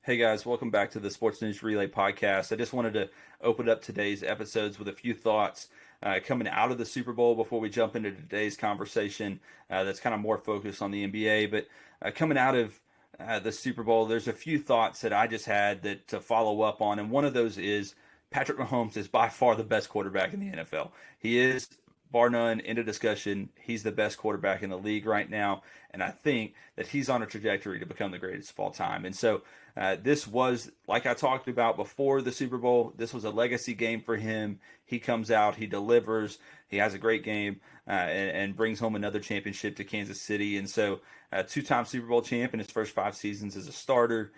Hey guys, welcome back to the Sports News Relay podcast. I just wanted to open up today's episodes with a few thoughts coming out of the Super Bowl before we jump into today's conversation that's kind of more focused on the NBA. But coming out of the Super Bowl, there's a few thoughts that I just had that to follow up on, and one of those is Patrick Mahomes is by far the best quarterback in the NFL. He is, bar none, end of discussion. He's the best quarterback in the league right now, and I think that he's on a trajectory to become the greatest of all time. And so this was, like I talked about before the Super Bowl, this was a legacy game for him. He comes out, he delivers, he has a great game, and brings home another championship to Kansas City. And so two-time Super Bowl champ in his first 5 seasons as a starter,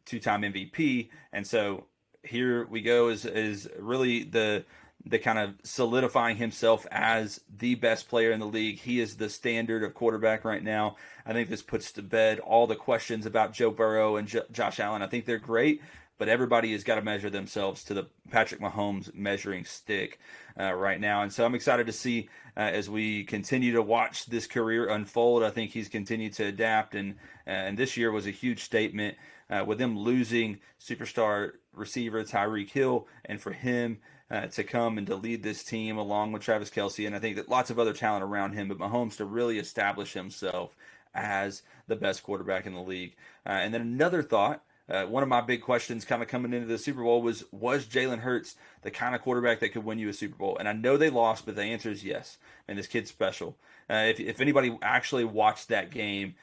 two-time MVP. And so here we go is really the kind of solidifying himself as the best player in the league. He is the standard of quarterback right now. I think this puts to bed all the questions about Joe Burrow and Josh Allen. I think they're great, but everybody has got to measure themselves to the Patrick Mahomes measuring stick right now. And so I'm excited to see as we continue to watch this career unfold. I think he's continued to adapt, and this year was a huge statement with them losing superstar receiver Tyreek Hill, and for him to come and to lead this team along with Travis Kelce, and I think that lots of other talent around him, but Mahomes to really establish himself as the best quarterback in the league. And then another thought, one of my big questions kind of coming into the Super Bowl was Jalen Hurts the kind of quarterback that could win you a Super Bowl? And I know they lost, but the answer is yes. And this kid's special. If anybody actually watched that game,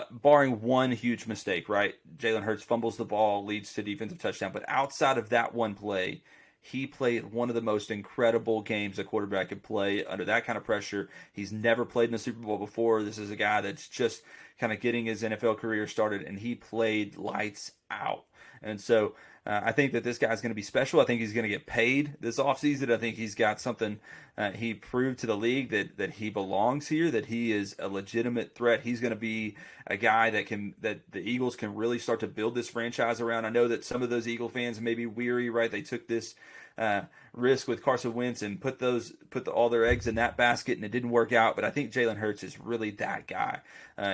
barring one huge mistake, right? Jalen Hurts fumbles the ball, leads to defensive touchdown. But outside of that one play, he played one of the most incredible games a quarterback could play under that kind of pressure. He's never played in the Super Bowl before. This is a guy that's just kind of getting his NFL career started, and he played lights out. And so I think that this guy's going to be special. I think he's going to get paid this offseason. I think he's got something. He proved to the league that he belongs here, that he is a legitimate threat. He's going to be a guy that the Eagles can really start to build this franchise around. I know that some of those Eagle fans may be weary, right? They took this risk with Carson Wentz and put all their eggs in that basket, and it didn't work out. But I think Jalen Hurts is really that guy.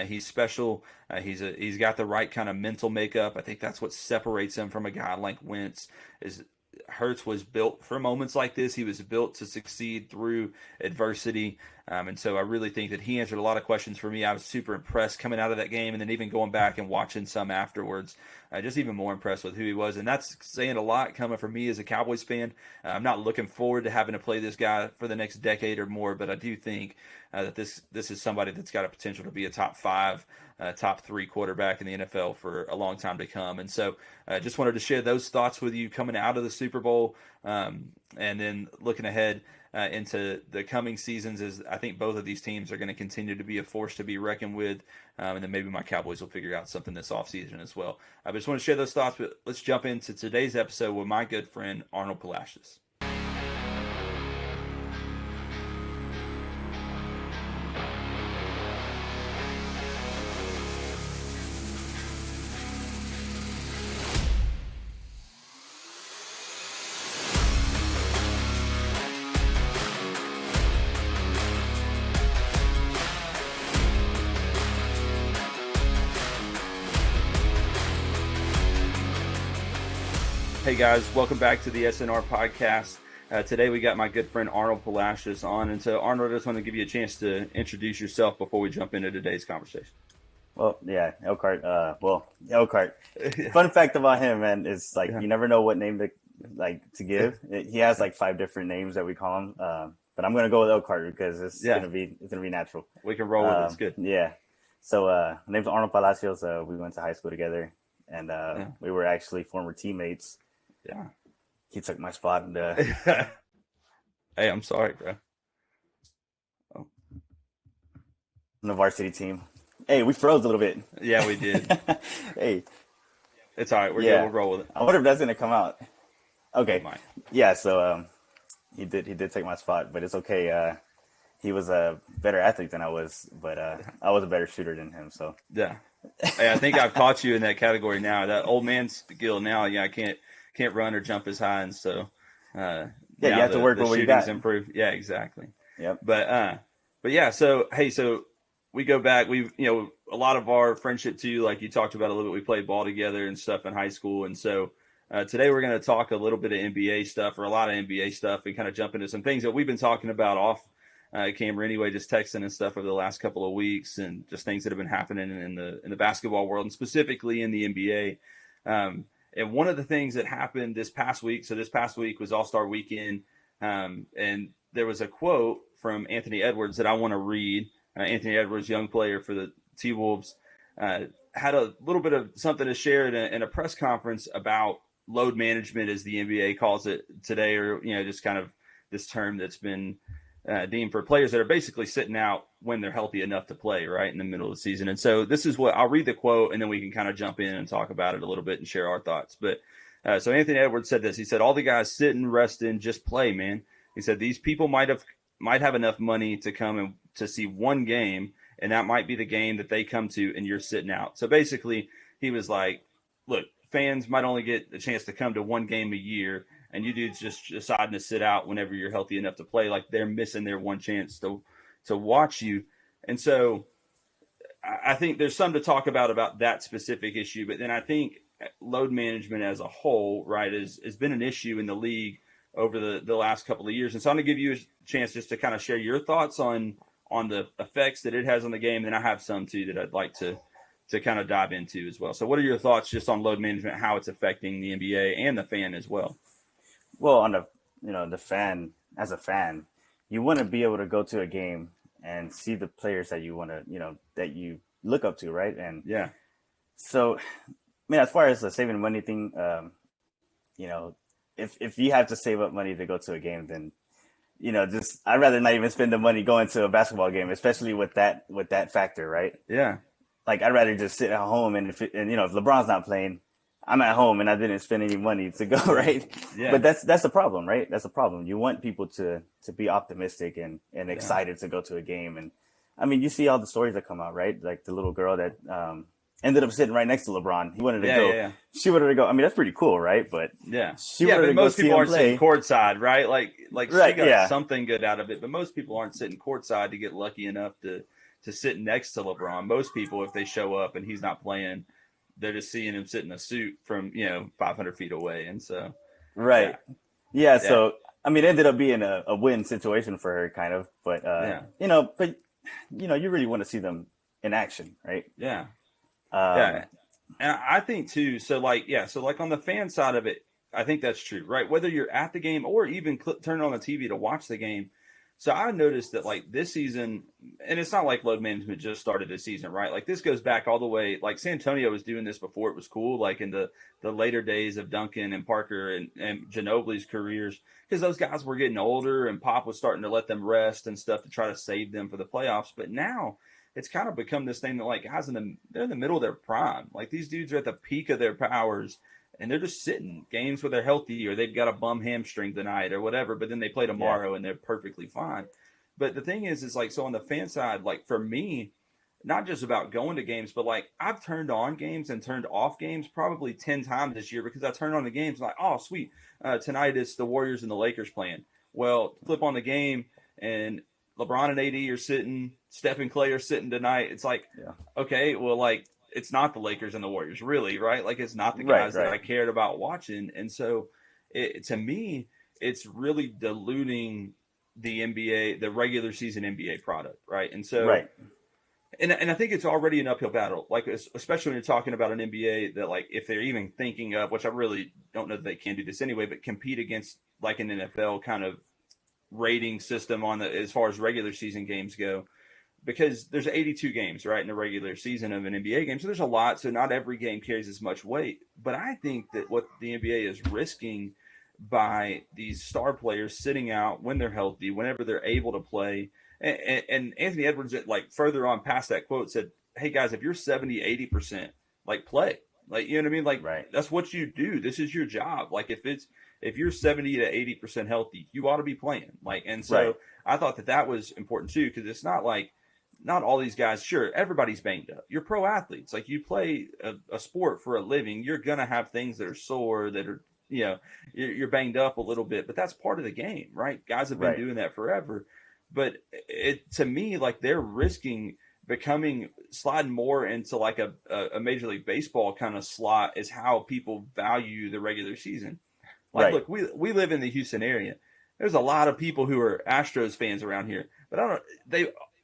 He's special. He's got the right kind of mental makeup. I think that's what separates him from a guy like Wentz. Is Hurts was built for moments like this. He was built to succeed through adversity. And so I really think that he answered a lot of questions for me. I was super impressed coming out of that game, and then even going back and watching some afterwards. Just even more impressed with who he was. And that's saying a lot coming from me as a Cowboys fan. I'm not looking forward to having to play this guy for the next decade or more, but I do think that this is somebody that's got a potential to be a top 5, top 3 quarterback in the NFL for a long time to come. And so I just wanted to share those thoughts with you coming out of the Super Bowl, and then looking ahead into the coming seasons, as I think both of these teams are going to continue to be a force to be reckoned with, and then maybe my Cowboys will figure out something this offseason as well. I just want to share those thoughts, but let's jump into today's episode with my good friend Arnold Palacios. Hey guys, welcome back to the SNR podcast. Today we got my good friend Arnold Palacios on. And so Arnold, I just want to give you a chance to introduce yourself before we jump into today's conversation. Well, yeah, Elkhart. Elkhart. Fun fact about him, man, is like you never know what name to give. He has like 5 different names that we call him. But I'm gonna go with Elkhart because it's gonna be natural. We can roll with it. It's good. Yeah. So my name's Arnold Palacios. We went to high school together, and we were actually former teammates. Yeah. He took my spot. And, hey, I'm sorry, bro. On the varsity team. Hey, we froze a little bit. Yeah, we did. Hey. It's all right. We're good. We'll roll with it. I wonder if that's going to come out. Okay. Oh, yeah, so he did take my spot, but it's okay. He was a better athlete than I was, but I was a better shooter than him. So yeah. Hey, I think I've caught you in that category now. That old man skill now, I can't run or jump as high, and so you have to work with what you got. Improved. Yeah, exactly. Yep. But yeah. So hey, we go back. A lot of our friendship too, like you talked about a little bit. We played ball together and stuff in high school, and so today we're going to talk a little bit of NBA stuff, or a lot of NBA stuff, and kind of jump into some things that we've been talking about off camera anyway, just texting and stuff over the last couple of weeks, and just things that have been happening in the basketball world, and specifically in the NBA. And one of the things that happened this past week, so this past week was All-Star Weekend, and there was a quote from Anthony Edwards that I want to read. Anthony Edwards, young player for the T-Wolves, had a little bit of something to share in a press conference about load management, as the NBA calls it today, or just kind of this term that's been deemed for players that are basically sitting out when they're healthy enough to play right in the middle of the season. And so this is what I'll read the quote, and then we can kind of jump in and talk about it a little bit and share our thoughts. But so Anthony Edwards said this. He said, "All the guys sitting, resting, just play, man." He said, "These people might have enough money to come and to see one game, and that might be the game that they come to, and you're sitting out." So basically he was like, look, fans might only get a chance to come to one game a year, and you dudes just deciding to sit out whenever you're healthy enough to play. Like, they're missing their one chance to watch you. And so I think there's some to talk about that specific issue. But then I think load management as a whole, right, has been an issue in the league over the last couple of years. And so I'm going to give you a chance just to kind of share your thoughts on the effects that it has on the game. And I have some too that I'd like to kind of dive into as well. So what are your thoughts just on load management, how it's affecting the NBA and the fan as well? Well, on the fan, as a fan, you want to be able to go to a game and see the players that you want to, that you look up to, right? And yeah. So, as far as the saving money thing, if you have to save up money to go to a game, then I'd rather not even spend the money going to a basketball game, especially with that factor, right? Yeah. Like, I'd rather just sit at home, and if LeBron's not playing, I'm at home and I didn't spend any money to go, right? Yeah. But that's the problem, right? That's the problem. You want people to be optimistic and excited to go to a game. And I mean, you see all the stories that come out, right? Like the little girl that ended up sitting right next to LeBron. He wanted to go. Yeah. She wanted to go. I mean, that's pretty cool, right? But but most people aren't sitting courtside, right? Like right, she got something good out of it, but most people aren't sitting courtside to get lucky enough to sit next to LeBron. Most people, if they show up and he's not playing, they're just seeing him sit in a suit from 500 feet away. And so right. Yeah. So I mean, it ended up being a win situation for her, kind of. But you really want to see them in action, right? Yeah. And I think too. So on the fan side of it, I think that's true, right? Whether you're at the game or even turn on the TV to watch the game. So I noticed that like this season, and it's not like load management just started this season, right? Like this goes back all the way. Like San Antonio was doing this before it was cool, like in the later days of Duncan and Parker and Ginobili's careers, because those guys were getting older and Pop was starting to let them rest and stuff to try to save them for the playoffs. But now it's kind of become this thing that like guys they're in the middle of their prime. Like these dudes are at the peak of their powers. And they're just sitting games where they're healthy or they've got a bum hamstring tonight or whatever, but then they play tomorrow and they're perfectly fine. But the thing is like, so on the fan side, like for me, not just about going to games, but like I've turned on games and turned off games probably 10 times this year because I turned on the games like, oh, sweet. Tonight it's the Warriors and the Lakers playing. Well, flip on the game and LeBron and AD are sitting, Steph and Clay are sitting tonight. It's like, okay, well, like, it's not the Lakers and the Warriors, really, right? Like, it's not the guys that I cared about watching. And so, to me, it's really diluting the NBA, the regular season NBA product, right? And so, and I think it's already an uphill battle, like, especially when you're talking about an NBA that, like, if they're even thinking of, which I really don't know that they can do this anyway, but compete against, like, an NFL kind of rating system as far as regular season games go. Because there's 82 games, right, in the regular season of an NBA game. So there's a lot. So not every game carries as much weight. But I think that what the NBA is risking by these star players sitting out when they're healthy, whenever they're able to play. And Anthony Edwards, like further on past that quote, said, hey, guys, if you're 70, 80%, like play. Like, you know what I mean? Like, that's what you do. This is your job. Like, if you're 70 to 80% healthy, you ought to be playing. Like, and so I thought that was important too, because it's not like, not all these guys, sure, everybody's banged up. You're pro athletes. Like you play a sport for a living. You're going to have things that are sore, that are, you're banged up a little bit, but that's part of the game, right? Guys have been doing that forever. But to me, like they're risking sliding more into like a Major League Baseball kind of slot is how people value the regular season. Like, Right. look, we live in the Houston area. There's a lot of people who are Astros fans around here, but I don't.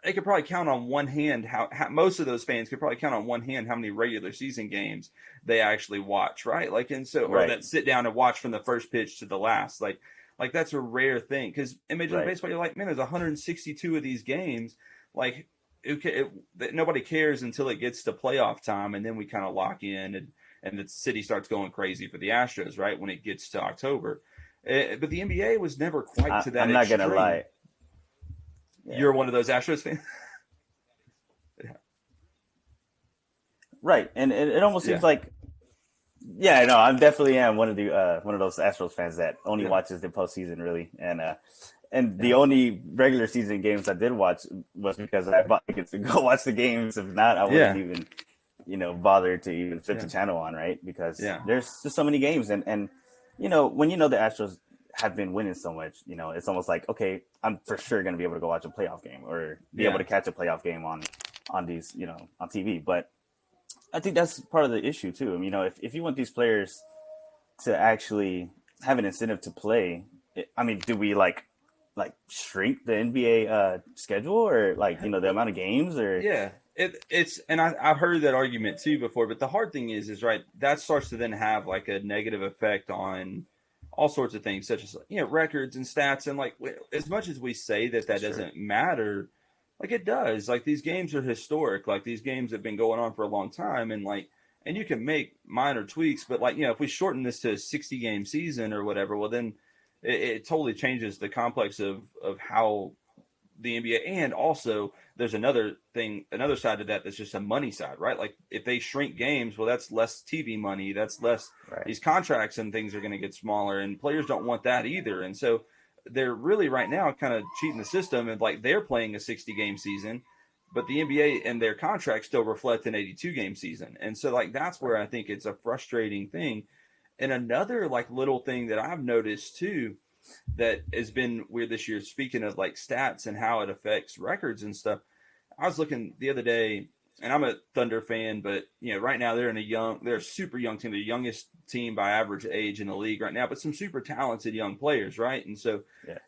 They could probably count on one hand how most of those fans could probably count on one hand how many regular season games they actually watch, right? Like, and so or Right. that sit down and watch from the first pitch to the last, like that's a rare thing because in Major League Right. Baseball, you're like, man, there's 162 of these games, like nobody cares until it gets to playoff time, and then we kind of lock in and the city starts going crazy for the Astros, right? When it gets to October. But the NBA was never quite to that I'm not extreme. gonna lie. Yeah. You're one of those Astros fans? Yeah. Right. And it almost seems Yeah. like, yeah, no, I definitely am one of those Astros fans that only Yeah. watches the postseason, really. And the only regular season games I did watch was because I bought tickets to go watch the games. If not, I wouldn't even, bother to even flip the channel on, right? Because there's just so many games. And when the Astros have been winning so much, it's almost like, okay, I'm for sure going to be able to go watch a playoff game or be able to catch a playoff game on these, on TV. But I think that's part of the issue too. I mean, if you want these players to actually have an incentive to play, do we like shrink the NBA schedule or the amount of games or it's and I've heard that argument too before, but the hard thing is right, that starts to then have like a negative effect on all sorts of things such as records and stats, and like as much as we say that doesn't matter, like it does. Like these games are historic, like these games have been going on for a long time, and you can make minor tweaks, but if we shorten this to a 60 game season or whatever, well then it totally changes the complex of how the NBA. And also there's another side to that's just a money side, right? Like if they shrink games, well, that's less TV money, that's less these contracts and things are going to get smaller, and players don't want that either. And so they're really right now kind of cheating the system, and like they're playing a 60 game season, but the NBA and their contracts still reflect an 82 game season. And so like that's where I think it's a frustrating thing. And another like little thing that I've noticed too that has been weird this year, speaking of like stats and how it affects records and stuff, I was looking the other day, and I'm a Thunder fan, but right now they're a super young team, the youngest team by average age in the league right now, but some super talented young players, right? And so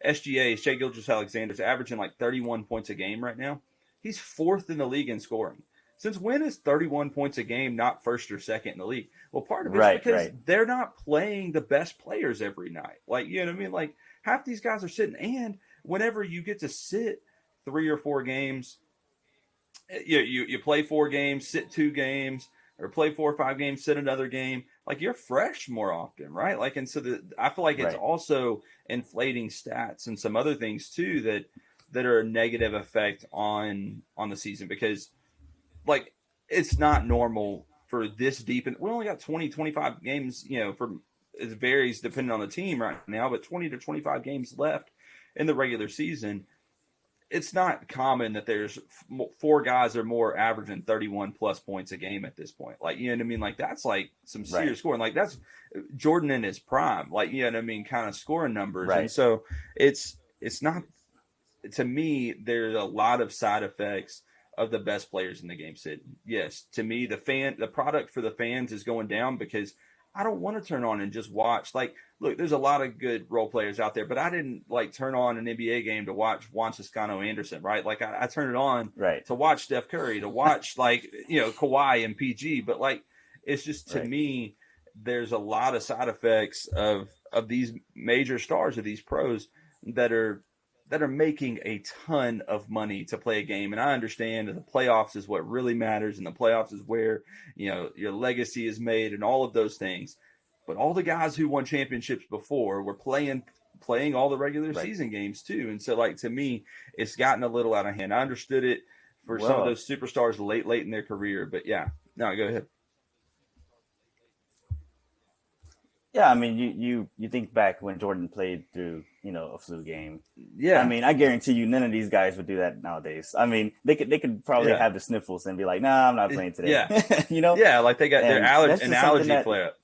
SGA, Shai Gilgeous-Alexander's averaging like 31 points a game right now. He's fourth in the league in scoring. Since when is 31 points a game not first or second in the league? Well, part of it is because they're not playing the best players every night. Like, you know what I mean? Like half these guys are sitting, and whenever you get to sit 3 or 4 games, you play 4 games, sit 2 games, or play 4 or 5 games, sit another game. Like you're fresh more often, right? Like, and so I feel like it's also inflating stats and some other things too that are a negative effect on the season, because like it's not normal for this deep, and we only got 20, 25 games, it varies depending on the team right now, but 20 to 25 games left in the regular season. It's not common that there's 4 guys or more averaging 31 plus points a game at this point. Like, you know what I mean? Like that's like some serious scoring. Like that's Jordan in his prime, like, you know what I mean? Kind of scoring numbers. And so it's not, to me, there's a lot of side effects of the best players in the game sitting. Yes, to me, the product for the fans is going down, because I don't want to turn on and just watch. Like, look, there's a lot of good role players out there, but I didn't like turn on an NBA game to watch Juan Toscano-Anderson, right? Like I turned it on to watch Steph Curry, to watch like, Kawhi and PG. But like, it's just, to me, there's a lot of side effects of these major stars, of these pros that are making a ton of money to play a game. And I understand that the playoffs is what really matters, and the playoffs is where, your legacy is made and all of those things. But all the guys who won championships before were playing all the regular season games too. And so like, to me, it's gotten a little out of hand. I understood it for some of those superstars late in their career, but no, go ahead. Yeah, I mean, you think back when Jordan played through, a flu game. Yeah. I mean, I guarantee you none of these guys would do that nowadays. I mean, they could probably have the sniffles and be like, nah, I'm not playing today. Yeah. Yeah, like they got their allergy flare up.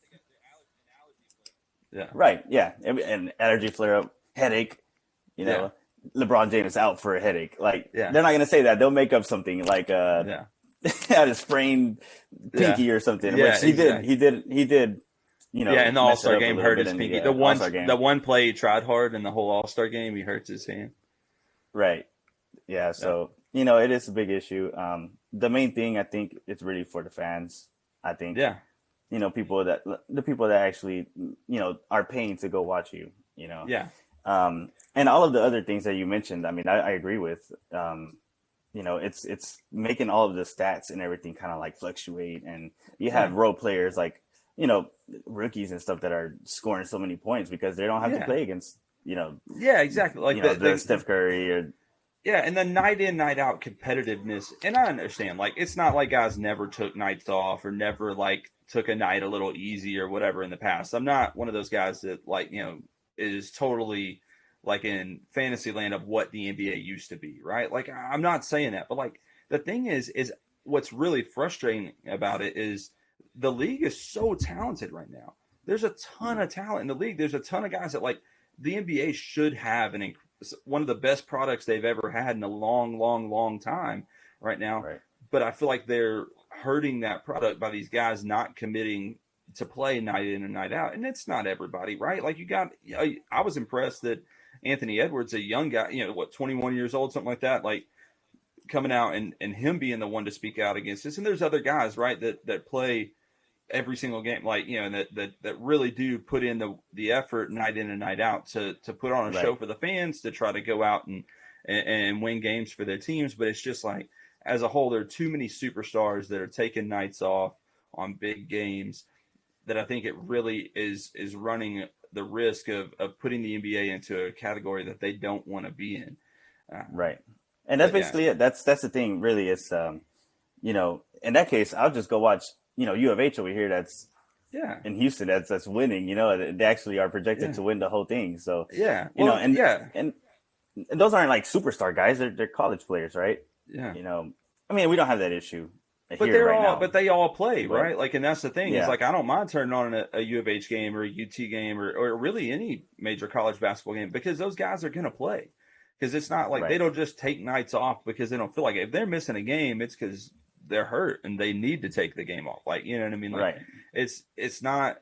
Yeah. Right, yeah. And allergy flare up, headache, LeBron James out for a headache. Like Yeah. they're not gonna say that. They'll make up something like Yeah. had a sprained Yeah. pinky or something, Yeah. which he did. Exactly. He did. You Yeah. know, In the mess it All-Star up a game, little hurt bit his in pinky. the All-Star game. The one play he tried hard in the whole All-Star game, he hurts his hand. Right. Yeah. So it is a big issue. The main thing I think it's really for the fans. I think. Yeah. The people that actually are paying to go watch you. Yeah. And all of the other things that you mentioned, I mean, I agree with. It's making all of the stats and everything kind of like fluctuate, and you have role players like rookies and stuff that are scoring so many points because they don't have to play against Yeah, exactly. Like the Steph Curry or. Yeah, and the night in, night out competitiveness, and I understand, like, it's not like guys never took nights off or never, like, took a night a little easy or whatever in the past. I'm not one of those guys that, like, is totally, like, in fantasy land of what the NBA used to be, right? Like, I'm not saying that, but, like, the thing is what's really frustrating about it is the league is so talented right now. There's a ton of talent in the league. There's a ton of guys that, like, the NBA should have one of the best products they've ever had in a long, long, long time right now. Right. But I feel like they're hurting that product by these guys not committing to play night in and night out. And it's not everybody, right? Like I was impressed that Anthony Edwards, a young guy, 21 years old, something like that, like coming out and him being the one to speak out against this. And there's other guys, right, that play every single game, like, and that really do put in the effort night in and night out to put on a show for the fans, to try to go out and win games for their teams. But it's just like, as a whole, there are too many superstars that are taking nights off on big games that I think it really is running the risk of putting the NBA into a category that they don't want to be in. Right. And that's basically it. That's the thing, really. It's, in that case, I'll just go watch U of H over here that's in Houston that's winning, they actually are projected to win the whole thing. So and those aren't like superstar guys, they're college players, right? Yeah. I mean, we don't have that issue. But they all play, right? Like, and that's the thing. Yeah. It's like, I don't mind turning on a U of H game or a UT game or really any major college basketball game, because those guys are going to play. Because it's not like they don't just take nights off because they don't feel like it. If they're missing a game, it's because they're hurt and they need to take the game off. Like, you know what I mean? Like, it's not.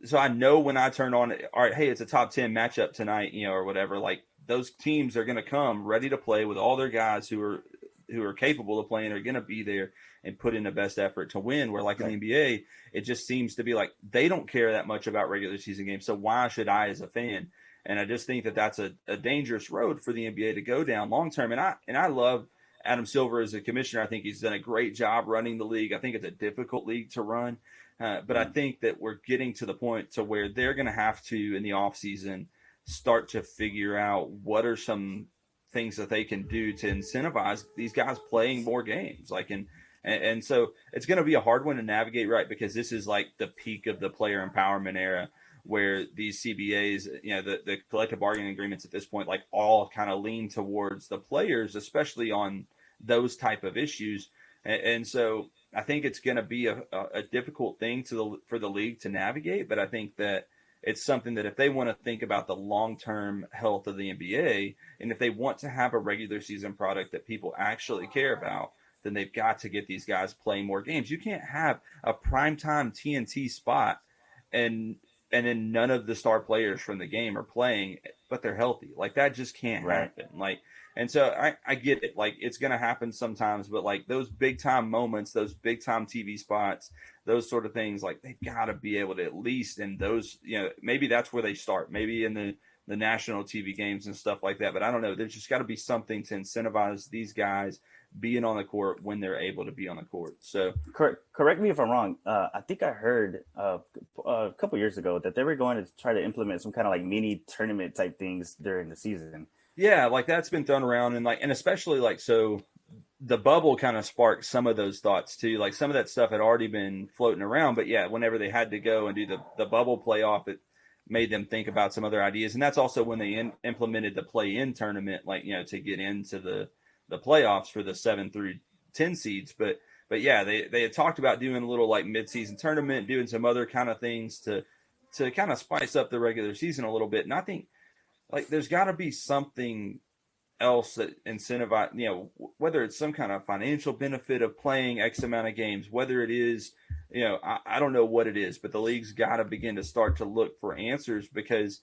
So I know when I turn on, all right, hey, it's a top 10 matchup tonight, or whatever. Like, those teams are going to come ready to play with all their guys who are capable of playing, are going to be there and put in the best effort to win. Where, like, in the NBA, it just seems to be like they don't care that much about regular season games. So why should I, as a fan? And I just think that that's a dangerous road for the NBA to go down long term. And I love Adam Silver as a commissioner. I think he's done a great job running the league. I think it's a difficult league to run. But I think that we're getting to the point to where they're going to have to, in the offseason, start to figure out what are some things that they can do to incentivize these guys playing more games. Like, and so it's going to be a hard one to navigate, right? Because this is like the peak of the player empowerment era, where these CBAs, the collective bargaining agreements at this point, like, all kind of lean towards the players, especially on those type of issues. And so I think it's going to be a difficult thing for the league to navigate. But I think that it's something that if they want to think about the long-term health of the NBA, and if they want to have a regular season product that people actually care about, then they've got to get these guys playing more games. You can't have a primetime TNT spot and then none of the star players from the game are playing, but they're healthy. Like, that just can't happen. Like, and so I get it. Like, it's going to happen sometimes, but like those big time moments, those big time TV spots, those sort of things, like, they've got to be able to, at least in those, maybe that's where they start, maybe in the national TV games and stuff like that. But I don't know. There's just got to be something to incentivize these guys being on the court when they're able to be on the court. So correct me if I'm wrong. I think I heard a couple years ago that they were going to try to implement some kind of like mini tournament type things during the season. Yeah, like, that's been thrown around, and especially like, so the bubble kind of sparked some of those thoughts too. Like, some of that stuff had already been floating around, but yeah, whenever they had to go and do the bubble playoff, it made them think about some other ideas. And that's also when they implemented the play-in tournament, like, to get into the playoffs for the 7 through 10 seeds. But yeah, they had talked about doing a little like mid-season tournament, doing some other kind of things to kind of spice up the regular season a little bit. And I think, like, there's got to be something else that incentivize, whether it's some kind of financial benefit of playing X amount of games, whether it is, I don't know what it is, but the league's got to begin to start to look for answers because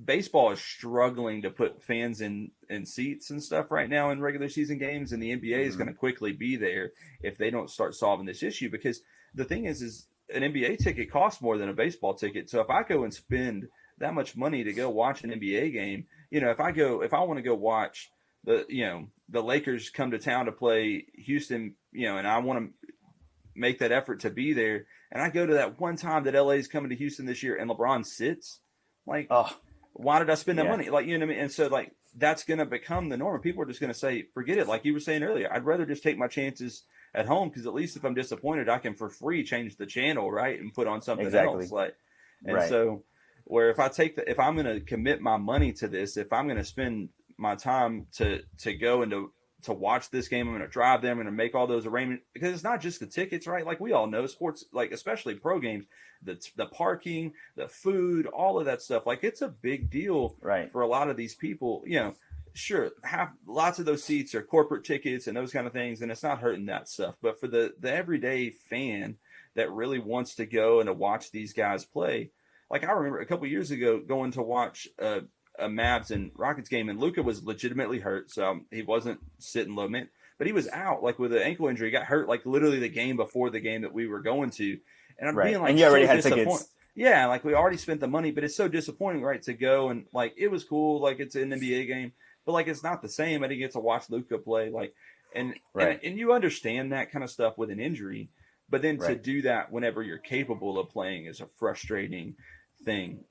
baseball is struggling to put fans in seats and stuff right now in regular season games, and the NBA is going to quickly be there if they don't start solving this issue. Because the thing is an NBA ticket costs more than a baseball ticket. So if I go and spend that much money to go watch an NBA game, if I want to go watch the Lakers come to town to play Houston, and I want to make that effort to be there, and I go to that one time that LA is coming to Houston this year and LeBron sits, like, why did I spend that money? Like, you know what I mean? And so, like, that's going to become the norm. People are just going to say, forget it. Like you were saying earlier, I'd rather just take my chances at home because at least if I'm disappointed, I can for free change the channel, right, and put on something else. Like, and so where if I'm going to commit my money to this, if I'm going to spend my time to go and to watch this game, I'm going to drive there, I'm going to make all those arrangements because it's not just the tickets, right? Like we all know sports, like especially pro games, the parking, the food, all of that stuff. Like it's a big deal for a lot of these people, sure, lots of those seats are corporate tickets and those kind of things, and it's not hurting that stuff. But for the everyday fan that really wants to go and to watch these guys play, like I remember a couple of years ago going to watch a Mavs and Rockets game, and Luka was legitimately hurt, so he wasn't sitting low, man. But he was out, like with an ankle injury. He got hurt, like literally the game before the game that we were going to. And I'm being like, and you already had tickets. Yeah, like we already spent the money, but it's so disappointing, right? To go and like it was cool, like it's an NBA game, but like it's not the same. I didn't get to watch Luka play, like, and you understand that kind of stuff with an injury, but then to do that whenever you're capable of playing is a frustrating thing.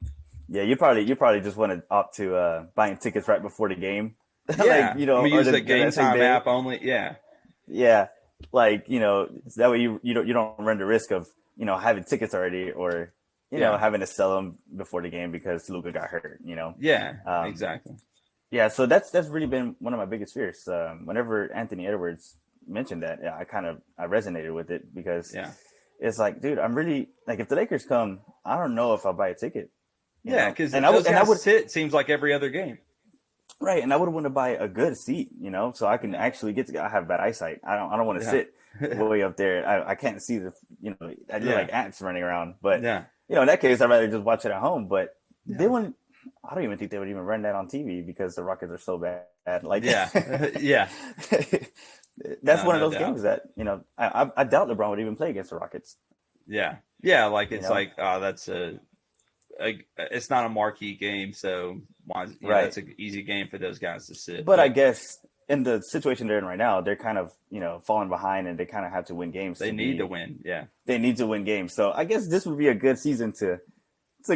Yeah, you probably just want to opt to buying tickets right before the game. Yeah, like, we use the Game Time app only. Yeah, like that way you don't run the risk of having tickets already or having to sell them before the game because Luka got hurt. Yeah, exactly. Yeah, so that's really been one of my biggest fears. Whenever Anthony Edwards mentioned that, I resonated with it because it's like, dude, I'm really like if the Lakers come, I don't know if I'll buy a ticket. Yeah, because I would sit seems like every other game. Right, and I would want to buy a good seat, so I can actually I have bad eyesight. I don't want to sit way up there. I can't see I do like ants running around. But in that case, I'd rather just watch it at home. But they wouldn't. I don't even think they would even run that on TV because the Rockets are so bad. Like yeah. That's one of those games that I doubt LeBron would even play against the Rockets. Yeah, like it's like that's it's not a marquee game, so it's an easy game for those guys to sit. But I guess in the situation they're in right now, they're kind of falling behind, and they kind of have to win games. They need to win. Yeah, they need to win games. So I guess this would be a good season to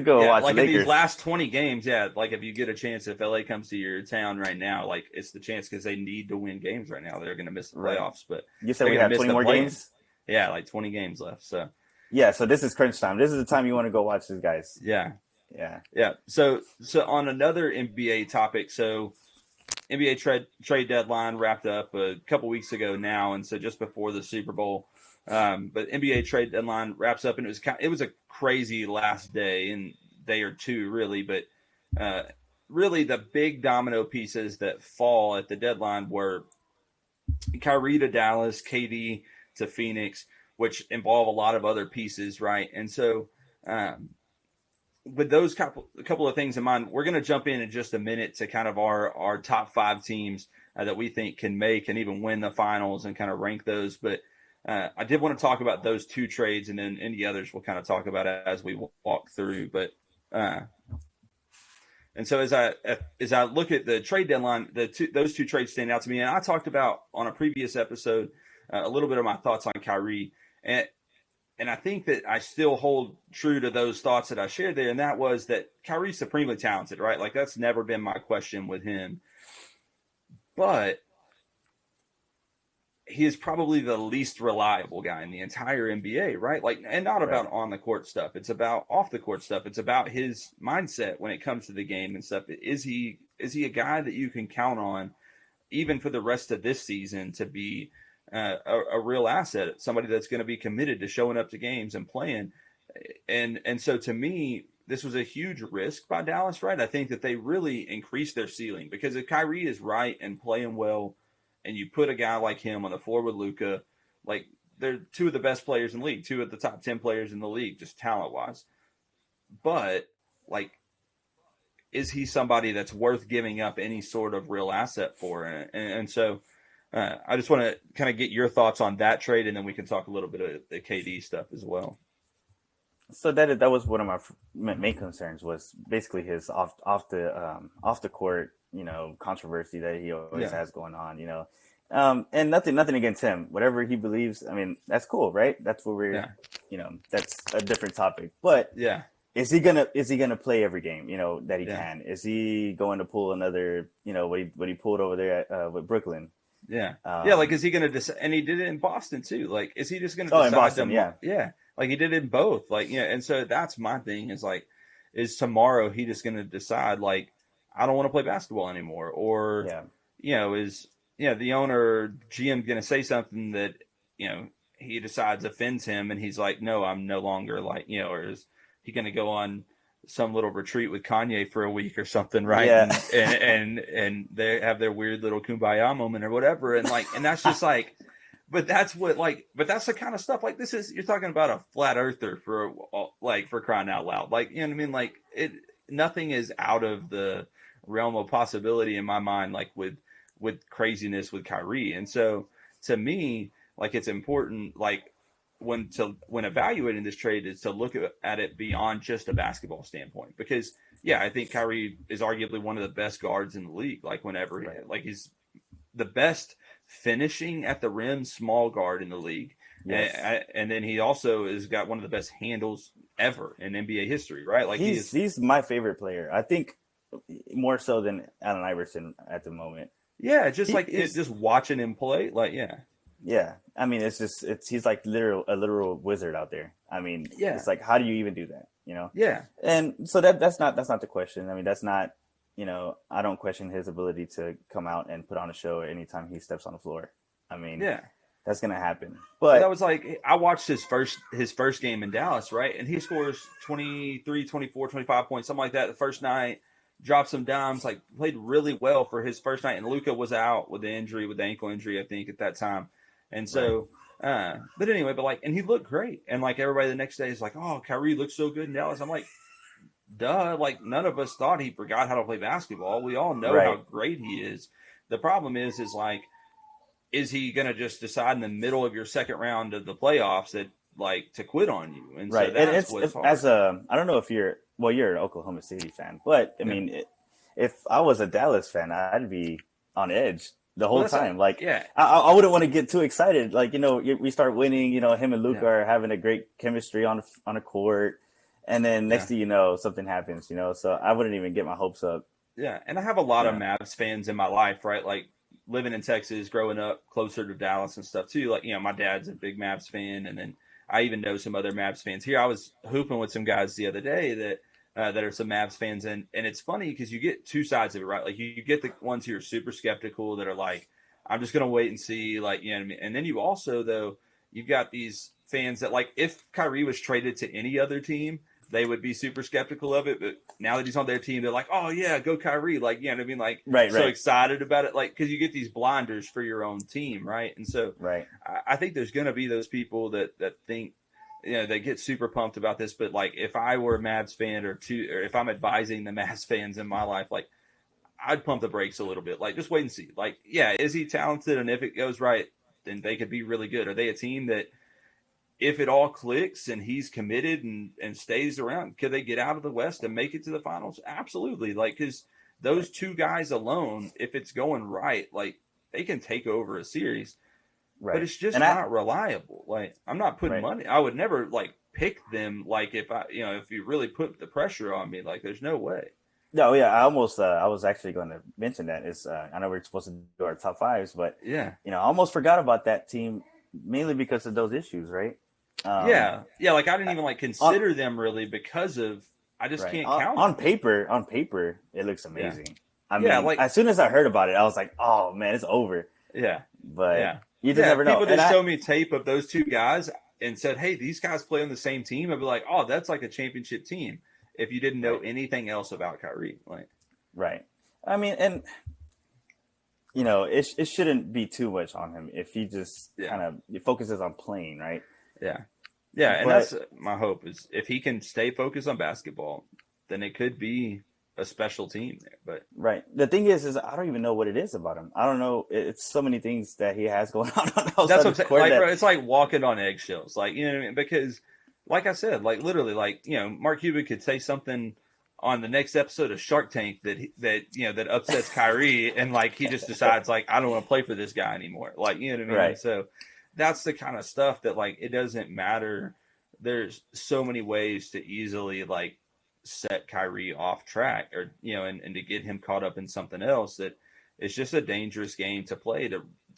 go watch like the Lakers. In these last 20 games. Yeah, like if you get a chance, if LA comes to your town right now, like it's the chance because they need to win games right now. They're going to miss the playoffs, but you said we have 20 more games. Yeah, like 20 games left. So. Yeah, so this is crunch time. This is the time you want to go watch these guys. Yeah. So on another NBA topic, so NBA trade deadline wrapped up a couple weeks ago now, and so just before the Super Bowl. But NBA trade deadline wraps up, and it was a crazy last day and day or two, really. But really, the big domino pieces that fall at the deadline were Kyrie to Dallas, KD to Phoenix, which involve a lot of other pieces, right? And so with those couple of things in mind, we're going to jump in just a minute to kind of our top 5 teams that we think can make and even win the finals and kind of rank those. But I did want to talk about those 2 trades, and then any others we'll kind of talk about as we walk through. But and so as I look at the trade deadline, those 2 trades stand out to me. And I talked about on a previous episode a little bit of my thoughts on Kyrie. And I think that I still hold true to those thoughts that I shared there, and that was that Kyrie's supremely talented, right? Like that's never been my question with him. But he is probably the least reliable guy in the entire NBA, right? Like, and not about on the court stuff. It's about off the court stuff. It's about his mindset when it comes to the game and stuff. Is he a guy that you can count on even for the rest of this season to be a real asset, somebody that's going to be committed to showing up to games and playing. And so to me, this was a huge risk by Dallas, right? I think that they really increased their ceiling because if Kyrie is right and playing well, and you put a guy like him on the floor with Luka, like they're two of the best players in the league, two of the top 10 players in the league, just talent wise. But like, is he somebody that's worth giving up any sort of real asset for? And so I just want to kind of get your thoughts on that trade, and then we can talk a little bit of the KD stuff as well. So that was one of my main concerns, was basically his off the court, controversy that he always has going on, and nothing against him. Whatever he believes, I mean, that's cool, right? That's what we're, that's a different topic. But is he gonna play every game, that he can? Is he going to pull another, what he pulled over there with Brooklyn? Like, is he going to and he did it in Boston too. Like, is he just going to decide in Boston, like he did it in both, like, and so that's my thing is like, is tomorrow he just going to decide like, I don't want to play basketball anymore, or is the owner or GM going to say something that he decides offends him, and he's like, no, I'm no longer like, or is he going to go on some little retreat with Kanye for a week or something, right? And they have their weird little kumbaya moment or whatever, and that's just like, but that's the kind of stuff, like, this is, you're talking about a flat earther for crying out loud, like, you know what I mean? Like, nothing is out of the realm of possibility in my mind, like with craziness with Kyrie. And so to me, like, it's important, like, when evaluating this trade, is to look at it beyond just a basketball standpoint, because I think Kyrie is arguably one of the best guards in the league. Like, whenever he's the best finishing at the rim small guard in the league. And then he also has got one of the best handles ever in NBA history, right? Like, he's my favorite player. I think more so than Allen Iverson at the moment. Yeah, just just watching him play, like, yeah. I mean, he's like a literal wizard out there. I mean, it's like, how do you even do that? Yeah. And so that's not the question. I mean, that's not, I don't question his ability to come out and put on a show anytime he steps on the floor. I mean, that's going to happen. But that was like, I watched his first game in Dallas, right? And he scores 23, 24, 25 points, something like that the first night, dropped some dimes, like, played really well for his first night. And Luka was out with the ankle injury, I think, at that time. And so, but anyway, and he looked great. And like, everybody the next day is like, oh, Kyrie looks so good in Dallas. I'm like, duh, like, none of us thought he forgot how to play basketball. We all know how great he is. The problem is like, is he going to just decide in the middle of your second round of the playoffs that, like, to quit on you? And so that's what's hard. I don't know if you're an Oklahoma City fan, but I mean, if I was a Dallas fan, I'd be on edge the whole time. Like, I wouldn't want to get too excited. Like, we start winning, him and Luka are having a great chemistry on a court. And then next thing you know, something happens, so I wouldn't even get my hopes up. Yeah. And I have a lot of Mavs fans in my life, right? Like, living in Texas, growing up closer to Dallas and stuff too. Like, my dad's a big Mavs fan. And then I even know some other Mavs fans here. I was hooping with some guys the other day that are some Mavs fans. And it's funny because you get two sides of it, right? Like, you get the ones who are super skeptical that are like, I'm just going to wait and see, like, you know what I mean? And then you also, though, you've got these fans that, like, if Kyrie was traded to any other team, they would be super skeptical of it. But now that he's on their team, they're like, oh, yeah, go Kyrie. Like, you know what I mean? Like, so excited about it. Like, because you get these blinders for your own team, right? And so I think there's going to be those people that think, they get super pumped about this. But, like, if I were a Mavs fan or if I'm advising the Mavs fans in my life, like, I'd pump the brakes a little bit. Like, just wait and see. Like, is he talented? And if it goes right, then they could be really good. Are they a team that, if it all clicks and he's committed and stays around, could they get out of the West and make it to the finals? Absolutely. Like, because those two guys alone, if it's going right, like, they can take over a series. Right. But it's just not reliable. Like, I'm not putting money. I would never, like, pick them. Like, if you really put the pressure on me, like, there's no way. No, yeah, I was actually going to mention that. I know we're supposed to do our top fives, but I almost forgot about that team, mainly because of those issues, right? Like, I didn't even, like, consider them really because of, I just can't count on paper it looks amazing. I mean, like, as soon as I heard about it, I was like, oh man, it's over. But you just never know. People just show me tape of those two guys and said, hey, these guys play on the same team. I'd be like, oh, that's like a championship team. if you didn't know anything else about Kyrie. Like, right. I mean, and it shouldn't be too much on him if he just kind of focuses on playing, right? Yeah. Yeah, and that's my hope is if he can stay focused on basketball, then it could be a special team there. But right, the thing is I don't even know what it is about him. I don't know. It's so many things that he has going on. That's what I'm saying. Like, bro, it's like walking on eggshells. Like, you know what I mean? Because, like I said, like literally, like Mark Cuban could say something on the next episode of Shark Tank that upsets Kyrie, and like he just decides like I don't want to play for this guy anymore. Like, you know what I mean? Right. So that's the kind of stuff that like it doesn't matter. There's so many ways to easily like set Kyrie off track, or and to get him caught up in something else, that it's just a dangerous game to play,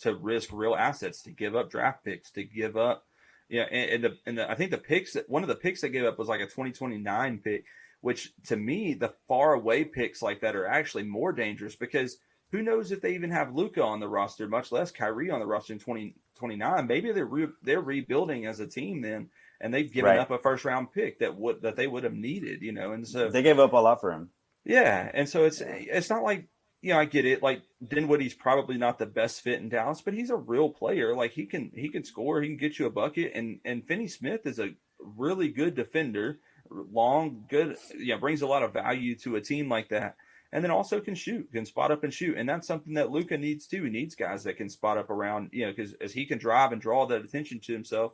to risk real assets, to give up draft picks, to give up I think the picks, one of the picks they gave up was like a 2029 pick, which to me the far away picks like that are actually more dangerous, because who knows if they even have Luka on the roster, much less Kyrie on the roster in 2029. Maybe they're rebuilding as a team then, and they've given up a first round pick that they would have needed, and so they gave up a lot for him. Yeah, and so it's not like I get it. Like Dinwiddie's probably not the best fit in Dallas, but he's a real player. Like he can score, he can get you a bucket, and Finney Smith is a really good defender, long, good, brings a lot of value to a team like that. And then also can spot up and shoot. And that's something that Luka needs too. He needs guys that can spot up around, because as he can drive and draw that attention to himself.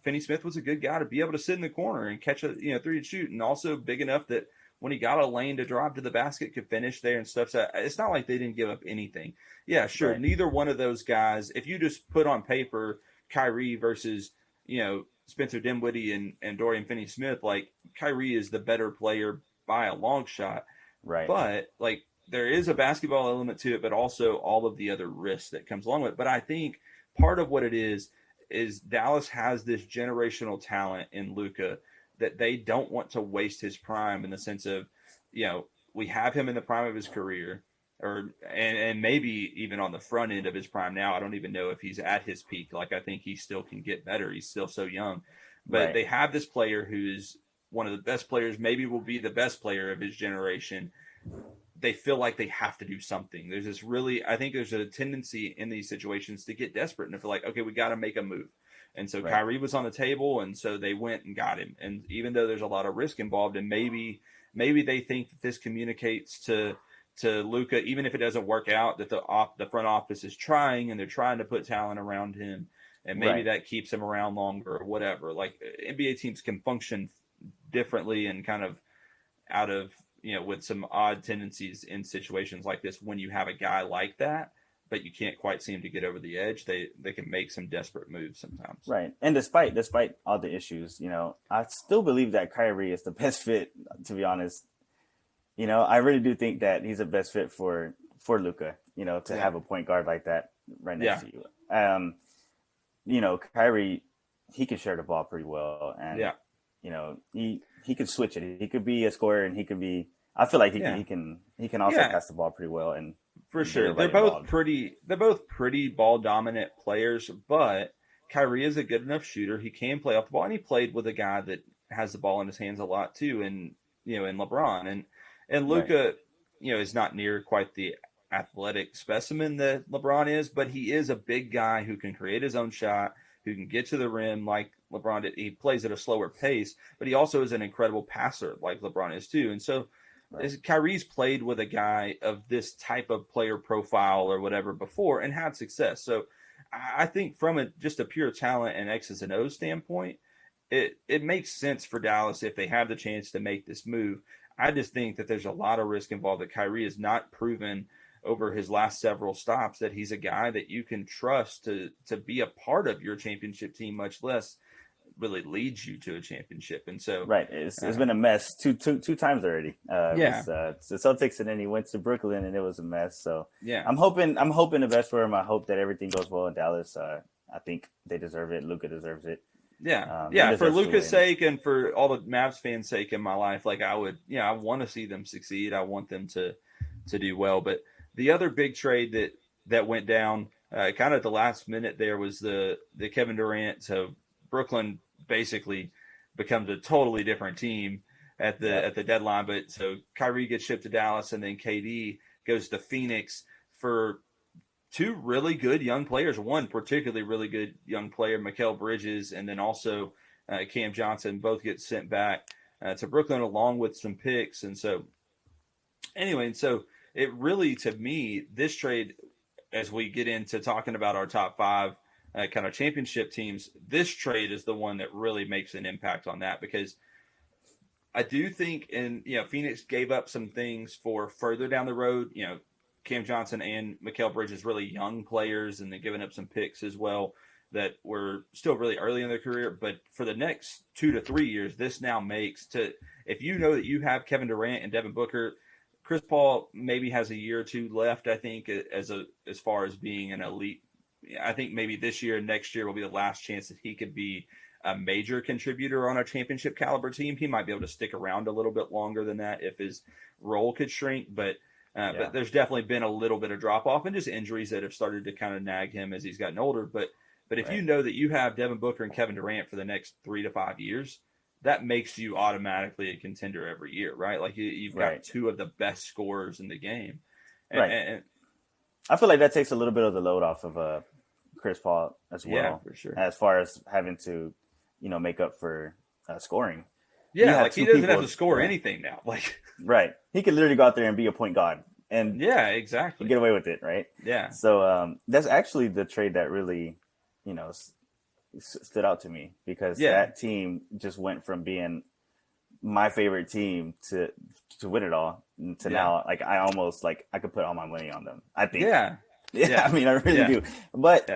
Finney Smith was a good guy to be able to sit in the corner and catch a, three and shoot, and also big enough that when he got a lane to drive to the basket, could finish there and stuff. So it's not like they didn't give up anything. Yeah, sure. Right. Neither one of those guys, if you just put on paper Kyrie versus, Spencer Dinwiddie and Dorian Finney-Smith, like Kyrie is the better player by a long shot. Right. But like there is a basketball element to it, but also all of the other risks that comes along with it. But I think part of what it is Dallas has this generational talent in Luka that they don't want to waste his prime, in the sense of, we have him in the prime of his career, and maybe even on the front end of his prime now. I don't even know if he's at his peak. Like, I think he still can get better. He's still so young. But They have this player who's one of the best players, maybe will be the best player of his generation. They feel like they have to do something. I think there's a tendency in these situations to get desperate and to feel like, okay, we got to make a move. And so Kyrie was on the table, and so they went and got him. And even though there's a lot of risk involved, and maybe they think that this communicates to Luka, even if it doesn't work out, that the front office is trying, and they're trying to put talent around him, and maybe that keeps him around longer or whatever. Like, NBA teams can function differently and kind of out of, with some odd tendencies in situations like this. When you have a guy like that, but you can't quite seem to get over the edge, they can make some desperate moves sometimes. Right. And despite all the issues, I still believe that Kyrie is the best fit, to be honest. I really do think that he's the best fit for Luka, to have a point guard like that right next to you. Kyrie, he can share the ball pretty well, and he can switch it. He could be a scorer, and he could be. I feel like he can also pass the ball pretty well, and for sure they're both pretty ball dominant players. But Kyrie is a good enough shooter. He can play off the ball, and he played with a guy that has the ball in his hands a lot too, and in LeBron and Luka, is not near quite the athletic specimen that LeBron is, but he is a big guy who can create his own shot, who can get to the rim like LeBron did. He plays at a slower pace, but he also is an incredible passer like LeBron is too. And so Kyrie's played with a guy of this type of player profile or whatever before and had success. So I think from just a pure talent and X's and O's standpoint, it makes sense for Dallas if they have the chance to make this move. I just think that there's a lot of risk involved, that Kyrie has not proven over his last several stops that he's a guy that you can trust to be a part of your championship team, much less really leads you to a championship. And so it's been a mess two times already. It was, the Celtics, and then he went to Brooklyn, and it was a mess. So I'm hoping the best for him. I hope that everything goes well in Dallas. I think they deserve it. Luka deserves it. For Luka's sake, and for all the Mavs fans' sake in my life, like I want to see them succeed. I want them to do well. But the other big trade that went down kind of at the last minute there was the Kevin Durant. So Brooklyn basically becomes a totally different team at the deadline. But so Kyrie gets shipped to Dallas, and then KD goes to Phoenix for two really good young players. One particularly really good young player, Mikal Bridges, and then also Cam Johnson. Both get sent back to Brooklyn along with some picks. And so anyway, and so it really, to me, this trade, as we get into talking about our top five kind of championship teams, this trade is the one that really makes an impact on that, because I do think, and Phoenix gave up some things for further down the road. Cam Johnson and Mikal Bridges, really young players, and they're giving up some picks as well that were still really early in their career. But for the next 2 to 3 years, this now makes if you know that you have Kevin Durant and Devin Booker, Chris Paul maybe has a year or two left, I think, as far as being an elite. I think maybe this year and next year will be the last chance that he could be a major contributor on a championship caliber team. He might be able to stick around a little bit longer than that if his role could shrink, but there's definitely been a little bit of drop off and just injuries that have started to kind of nag him as he's gotten older. But if you know that you have Devin Booker and Kevin Durant for the next 3 to 5 years, that makes you automatically a contender every year, right? Like you've got two of the best scorers in the game. And I feel like that takes a little bit of the load off of Chris Paul as well. Yeah, for sure. As far as having to, make up for scoring. Yeah, like he doesn't have to score anything now. Like right. He could literally go out there and be a point guard. And yeah, exactly. Get away with it, right? Yeah. So that's actually the trade that really, stood out to me, because that team just went from being my favorite team to win it all to now, like I almost like I could put all my money on them. I think. Yeah. I mean, I really do. But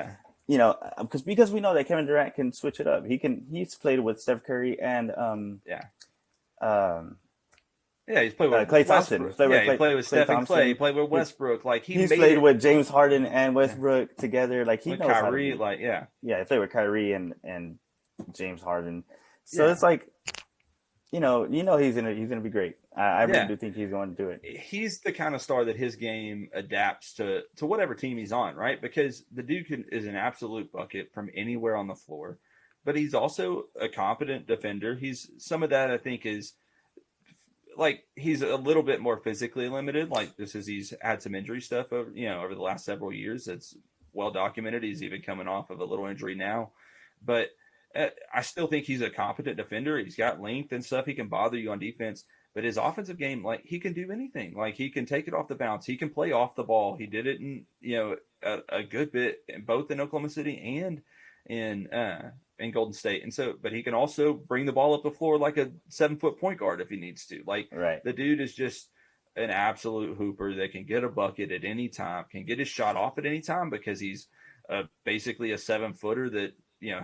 because we know that Kevin Durant can switch it up. He's played with Steph Curry and he's played with Klay Thompson. He played with Steph and Klay. He played with Westbrook. Like he's played with James Harden and Westbrook together. Like he knows Kyrie. How to he played with Kyrie and James Harden. So it's like, he's gonna be great. I really do think he's going to do it. He's the kind of star that his game adapts to whatever team he's on, right? Because the dude is an absolute bucket from anywhere on the floor, but he's also a competent defender. Some of that I think is like he's a little bit more physically limited, like just as he's had some injury stuff over the last several years. It's well documented. He's even coming off of a little injury now, but I still think he's a competent defender. He's got length and stuff. He can bother you on defense, but his offensive game, like he can do anything. Like he can take it off the bounce. He can play off the ball. He did it in a good bit, both in Oklahoma City and in Golden State. And so, but he can also bring the ball up the floor like a 7-foot point guard if he needs to. Like the dude is just an absolute hooper that can get a bucket at any time, can get his shot off at any time, because he's basically a 7-footer that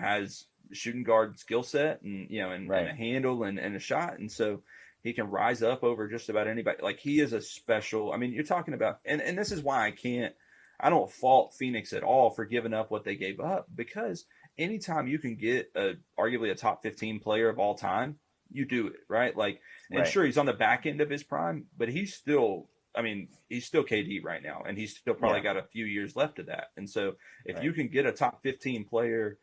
has shooting guard skill set and and a handle and a shot, and so he can rise up over just about anybody. Like he is a special. I mean, you're talking about, and this is why I don't fault Phoenix at all for giving up what they gave up, because anytime you can get arguably a top 15 player of all time, you do it, right? Like, and sure, he's on the back end of his prime, but he's still KD right now, and he's still probably got a few years left of that. And so if you can get a top 15 player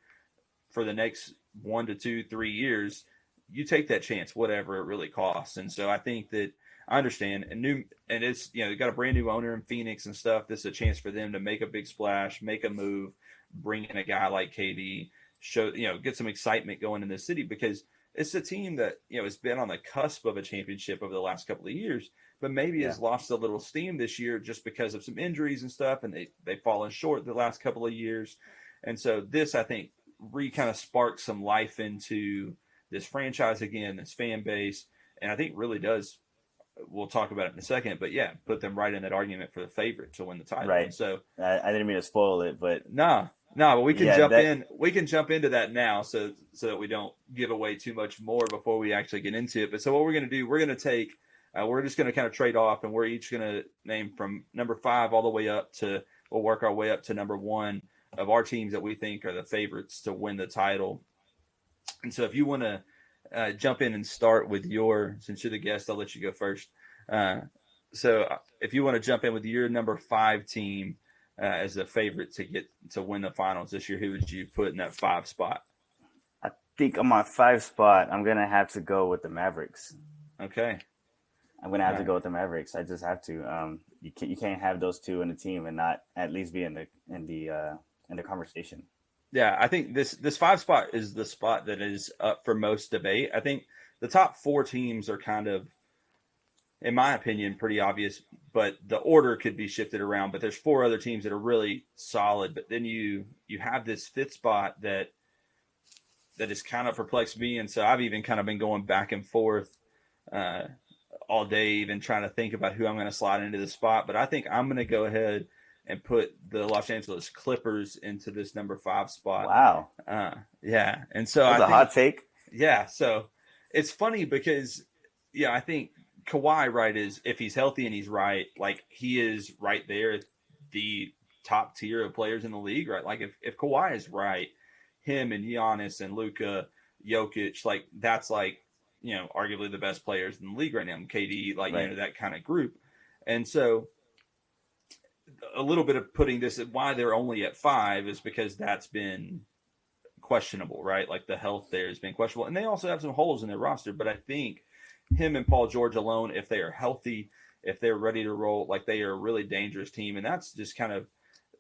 for the next 1 to 2, 3 years, you take that chance, whatever it really costs. And so I think that I understand, and it's, you got a brand new owner in Phoenix and stuff. This is a chance for them to make a big splash, make a move, bring in a guy like KD, get some excitement going in the city, because it's a team that, has been on the cusp of a championship over the last couple of years, but maybe has lost a little steam this year just because of some injuries and stuff. And they've fallen short the last couple of years. And so this, I think, kind of sparks some life into this franchise again, this fan base. And I think really does, we'll talk about it in a second, but put them right in that argument for the favorite to win the title. Right. And so I didn't mean to spoil it, but no, but we can jump in. We can jump into that now, so that we don't give away too much more before we actually get into it. But so what we're going to do, we're going to take, we're just going to kind of trade off, and we're each going to name from number 5 all the way up to, we'll work our way up to number 1 of our teams that we think are the favorites to win the title. And so if you want to jump in and start with since you're the guest, I'll let you go first. So if you want to jump in with your number 5 team as the favorite to win the finals this year, who would you put in that 5 spot? I think on my 5 spot, I'm going to have to go with the Mavericks. Okay. I'm gonna have to go with the Mavericks. I just have to. You can't have those two in the team and not at least be in the conversation. Yeah, I think this 5 spot is the spot that is up for most debate. I think the top 4 teams are kind of, in my opinion, pretty obvious, but the order could be shifted around. But there's 4 other teams that are really solid. But then you have this 5th spot that has kind of perplexed me, and so I've even kind of been going back and forth uh, all day, even trying to think about who I'm going to slide into the spot. But I think I'm going to go ahead and put the Los Angeles Clippers into this number 5 spot. Wow. Yeah, and so That's a hot take. Yeah, so it's funny because I think Kawhi, right, is if he's healthy and he's right, like he is right there at the top tier of players in the league, right? Like if Kawhi is right, him and Giannis and Luka, Jokic, like that's like, arguably the best players in the league right now. KD, like, right. That kind of group. And so a little bit of putting this, why they're only at 5 is because that's been questionable, right? Like the health there has been questionable. And they also have some holes in their roster, but I think him and Paul George alone, if they are healthy, if they're ready to roll, like they are a really dangerous team. And that's just kind of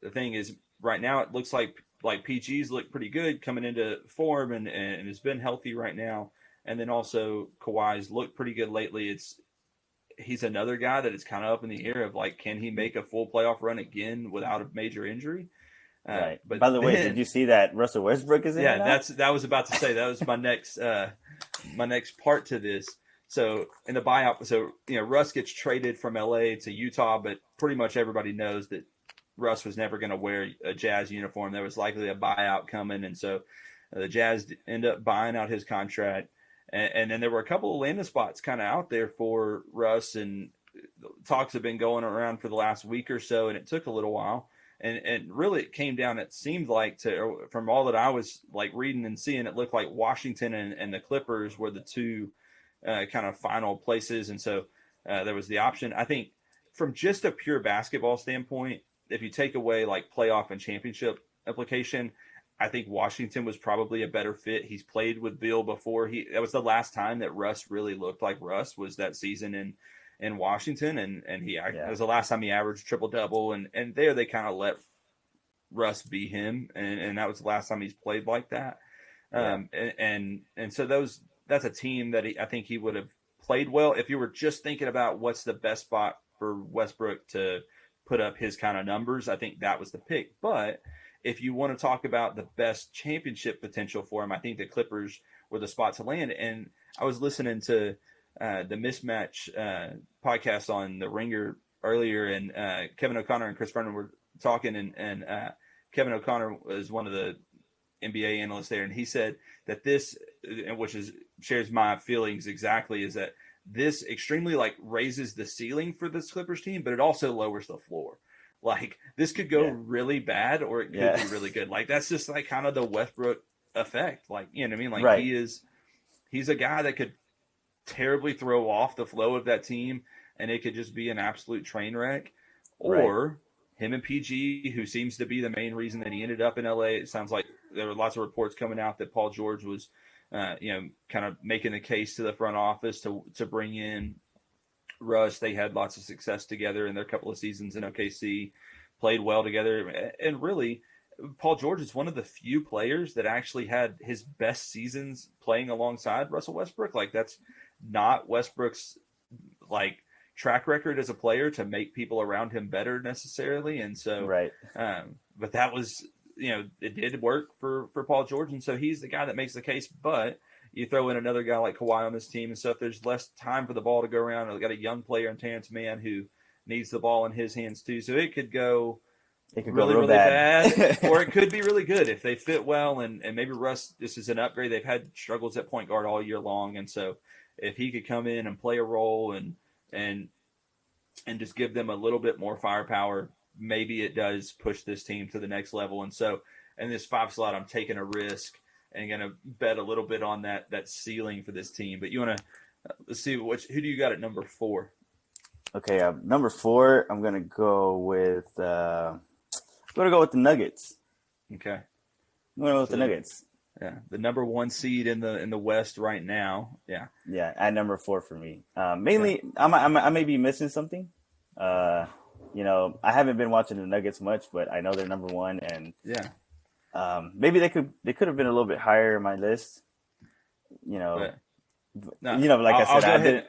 the thing is right now it looks like PG's look pretty good coming into form and has been healthy right now. And then also Kawhi's looked pretty good lately. He's another guy that is kind of up in the air of like, can he make a full playoff run again without a major injury? Right. But by the way, did you see that Russell Westbrook is in? Yeah, that was about to say that was my next part to this. So in the buyout, Russ gets traded from LA to Utah, but pretty much everybody knows that Russ was never going to wear a Jazz uniform. There was likely a buyout coming, and so the Jazz end up buying out his contract. And then there were a couple of landing spots kind of out there for Russ, and talks have been going around for the last week or so, and it took a little while. And really it came down, it seemed like, from all that I was like reading and seeing, it looked like Washington and the Clippers were the 2 kind of final places. And so there was the option. I think from just a pure basketball standpoint, if you take away like playoff and championship implication, I think Washington was probably a better fit. He's played with Bill before. That was the last time that Russ really looked like Russ, was that season in Washington, and it was the last time he averaged triple-double, and there they kind of let Russ be him, and that was the last time he's played like that. And so that's a team that I think he would have played well. If you were just thinking about what's the best spot for Westbrook to put up his kind of numbers, I think that was the pick. But if you want to talk about the best championship potential for him, I think the Clippers were the spot to land. And I was listening to the Mismatch podcast on the Ringer earlier, and Kevin O'Connor and Chris Vernon were talking, and Kevin O'Connor was one of the NBA analysts there, and he said that this, which shares my feelings exactly, is that this extremely like raises the ceiling for this Clippers team, but it also lowers the floor. Like this could go really bad, or it could be really good. Like that's just like kind of the Westbrook effect. Like, you know what I mean? Like he's a guy that could terribly throw off the flow of that team, and it could just be an absolute train wreck. Or him and PG, who seems to be the main reason that he ended up in LA. It sounds like there were lots of reports coming out that Paul George was, kind of making the case to the front office to bring in Russ. They had lots of success together in their couple of seasons in OKC, played well together. And really, Paul George is one of the few players that actually had his best seasons playing alongside Russell Westbrook. Like that's not Westbrook's like track record as a player to make people around him better necessarily. And so, but that was, it did work for Paul George. And so he's the guy that makes the case, but you throw in another guy like Kawhi on this team. And so if there's less time for the ball to go around, we've got a young player in Terrence Mann who needs the ball in his hands too. So it could go really bad, or it could be really good if they fit well. And maybe Russ, this is an upgrade. They've had struggles at point guard all year long. And so if he could come in and play a role and just give them a little bit more firepower, maybe it does push this team to the next level. And so in this 5 slot, I'm taking a risk and going to bet a little bit on that ceiling for this team. But you want to let's see who do you got at number 4? Okay, number 4, I'm going to go with the Nuggets. Okay. I'm going to go with the Nuggets. Yeah, the number one seed in the West right now. Yeah, Yeah, at number 4 for me. yeah, Mainly, I may be missing something. Uh, I haven't been watching the Nuggets much, but I know they're number 1, and yeah. maybe they could have been a little bit higher in my list. You know, But no, like I I'll said, go ahead.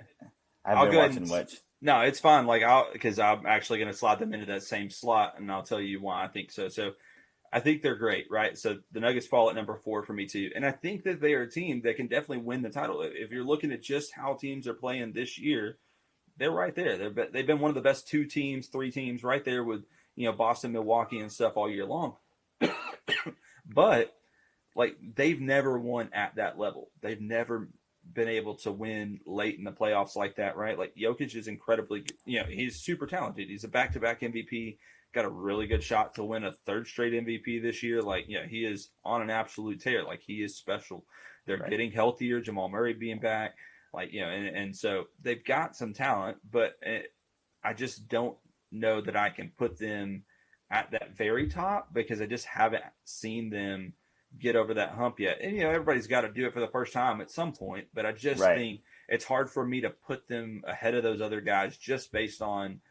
I haven't I'll been go ahead watching and much. no, it's fine. Like because I'm actually going to slide them into that same slot, and I'll tell you why I think so. So I think they're great, right? So the Nuggets fall at number 4 for me too, and I think that they are a team that can definitely win the title. If you're looking at just how teams are playing this year, they're right there. They've been one of the best 2 teams, 3 teams, right there with Boston, Milwaukee, and stuff all year long. But like they've never won at that level. They've never been able to win late in the playoffs like that, right? Like Jokic is incredibly, he's super talented. He's a back-to-back MVP. Got a really good shot to win a third straight MVP this year. Like, he is on an absolute tear. Like, he is special. They're Right. getting healthier. Jamal Murray being back, like, and so they've got some talent, but I just don't know that I can put them at that very top because I just haven't seen them get over that hump yet. And everybody's got to do it for the first time at some point, but I just Right. think it's hard for me to put them ahead of those other guys just based on,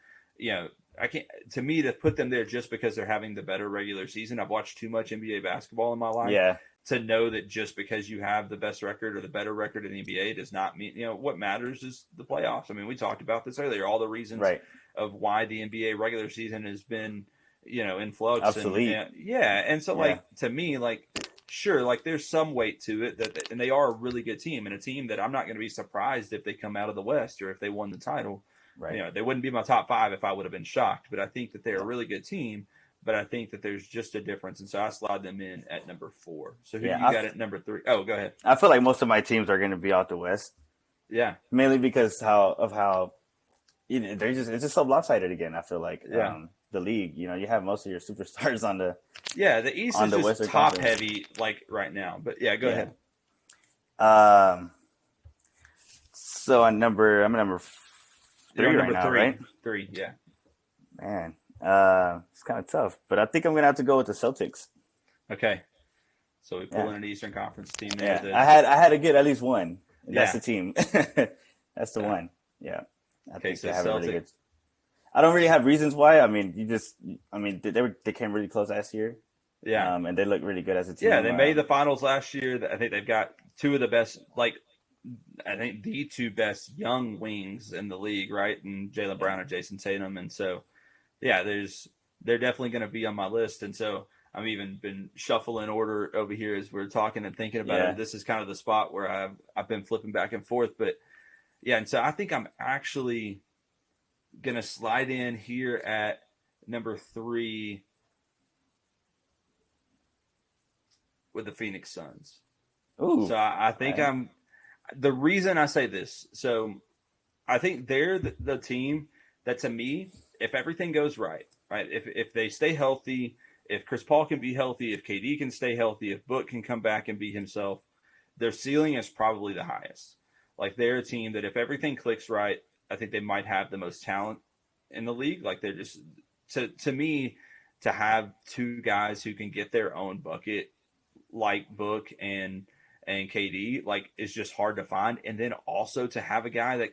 I can't, to me, to put them there just because they're having the better regular season. I've watched too much NBA basketball in my life Yeah. to know that just because you have the best record or the better record in the NBA does not mean, what matters is the playoffs. I mean, we talked about this earlier, all the reasons Right. of why the NBA regular season has been, in flux Obsolete. and so Yeah. like to me, like sure, like there's some weight to it and they are a really good team and a team that I'm not going to be surprised if they come out of the West or if they won the title. Right. They wouldn't be my top 5 if I would have been shocked, but I think that they're a really good team. But I think that there's just a difference, and so I slide them in at number 4. So who do you got at number 3? Oh, go ahead. I feel like most of my teams are going to be out the West. Yeah, mainly because how it's just so lopsided again. I feel like the league. You have most of your superstars on the the East is the just Western top Conference. heavy like right now. But yeah, go ahead. So I'm number 3 right now, 3. right? 3, yeah. Man, it's kind of tough, but I think I'm gonna have to go with the Celtics. Okay, so we pull in an Eastern Conference team there. Yeah, I had to get at least one. That's the team. That's the one. Yeah. I think so they have Celtics. a really good. I don't really have reasons why. I mean, they came really close last year. Yeah. And they look really good as a team. Yeah, they made the finals last year. I think they've got 2 of the best, I think the 2 best young wings in the league, right? And Jaylen Brown and Jason Tatum. And so, yeah, they're definitely going to be on my list. And so I'm even been shuffling order over here as we're talking and thinking about it. This is kind of the spot where I've been flipping back and forth. But yeah, and so I think I'm actually going to slide in here at number 3 with the Phoenix Suns. Ooh. So I think the reason I say this, so I think they're the team that, to me, if everything goes right, if they stay healthy, if Chris Paul can be healthy, if KD can stay healthy, if Book can come back and be himself, their ceiling is probably the highest. Like they're a team that if everything clicks right, I think they might have the most talent in the league. Like they're just, to me, to have 2 guys who can get their own bucket like Book and KD, like is just hard to find. And then also to have a guy that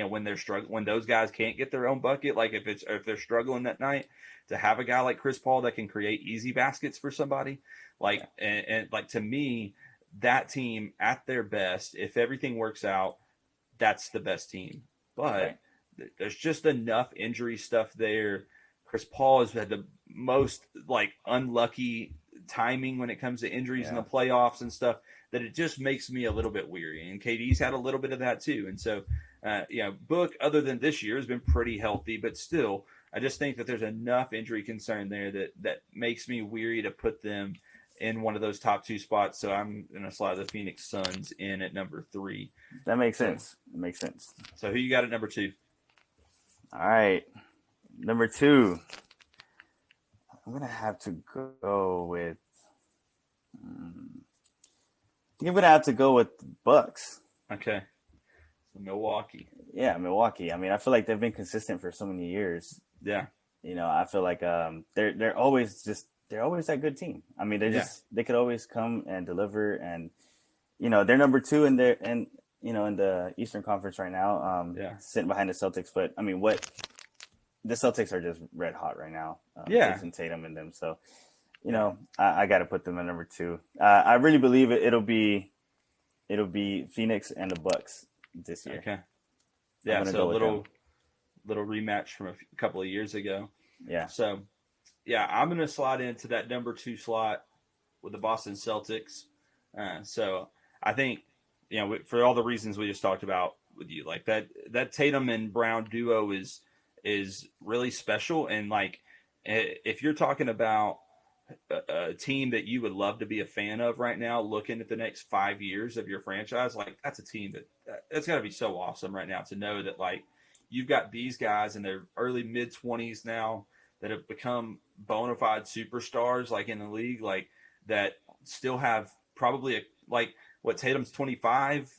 when they're struggling, when those guys can't get their own bucket, like if they're struggling that night, to have a guy like Chris Paul that can create easy baskets for somebody, like and like to me, that team at their best, if everything works out, that's the best team. But there's just enough injury stuff there. Chris Paul has had the most unlucky timing when it comes to injuries in the playoffs and stuff that it just makes me a little bit weary. And KD's had a little bit of that too. And so, Book, other than this year, has been pretty healthy, but still, I just think that there's enough injury concern there that makes me weary to put them in one of those top 2 spots. So I'm going to slide the Phoenix Suns in at number 3. That makes sense. That makes sense. So who you got at number 2? All right. Number 2. I'm going to have to go with I think I'm going to have to go with Bucks. Okay. So Milwaukee. Yeah, Milwaukee. I mean, I feel like they've been consistent for so many years. Yeah. I feel like they're always just they're always that good team. I mean, they could always come and deliver, and they're number 2 in in the Eastern Conference right now, sitting behind the Celtics. But I mean, the Celtics are just red hot right now. Jason Tatum and them. So, I got to put them at number 2. I really believe it'll be Phoenix and the Bucks this year. Okay. Yeah. So a little rematch from a couple of years ago. Yeah. So, yeah, I'm going to slide into that number 2 slot with the Boston Celtics. So I think, for all the reasons we just talked about with you, like that Tatum and Brown duo is really special. And like, if you're talking about a team that you would love to be a fan of right now, looking at the next 5 years of your franchise, like that's a team that's got to be so awesome right now to know that like you've got these guys in their early mid-20s now that have become bona fide superstars like in the league, like that still have probably Tatum's 25,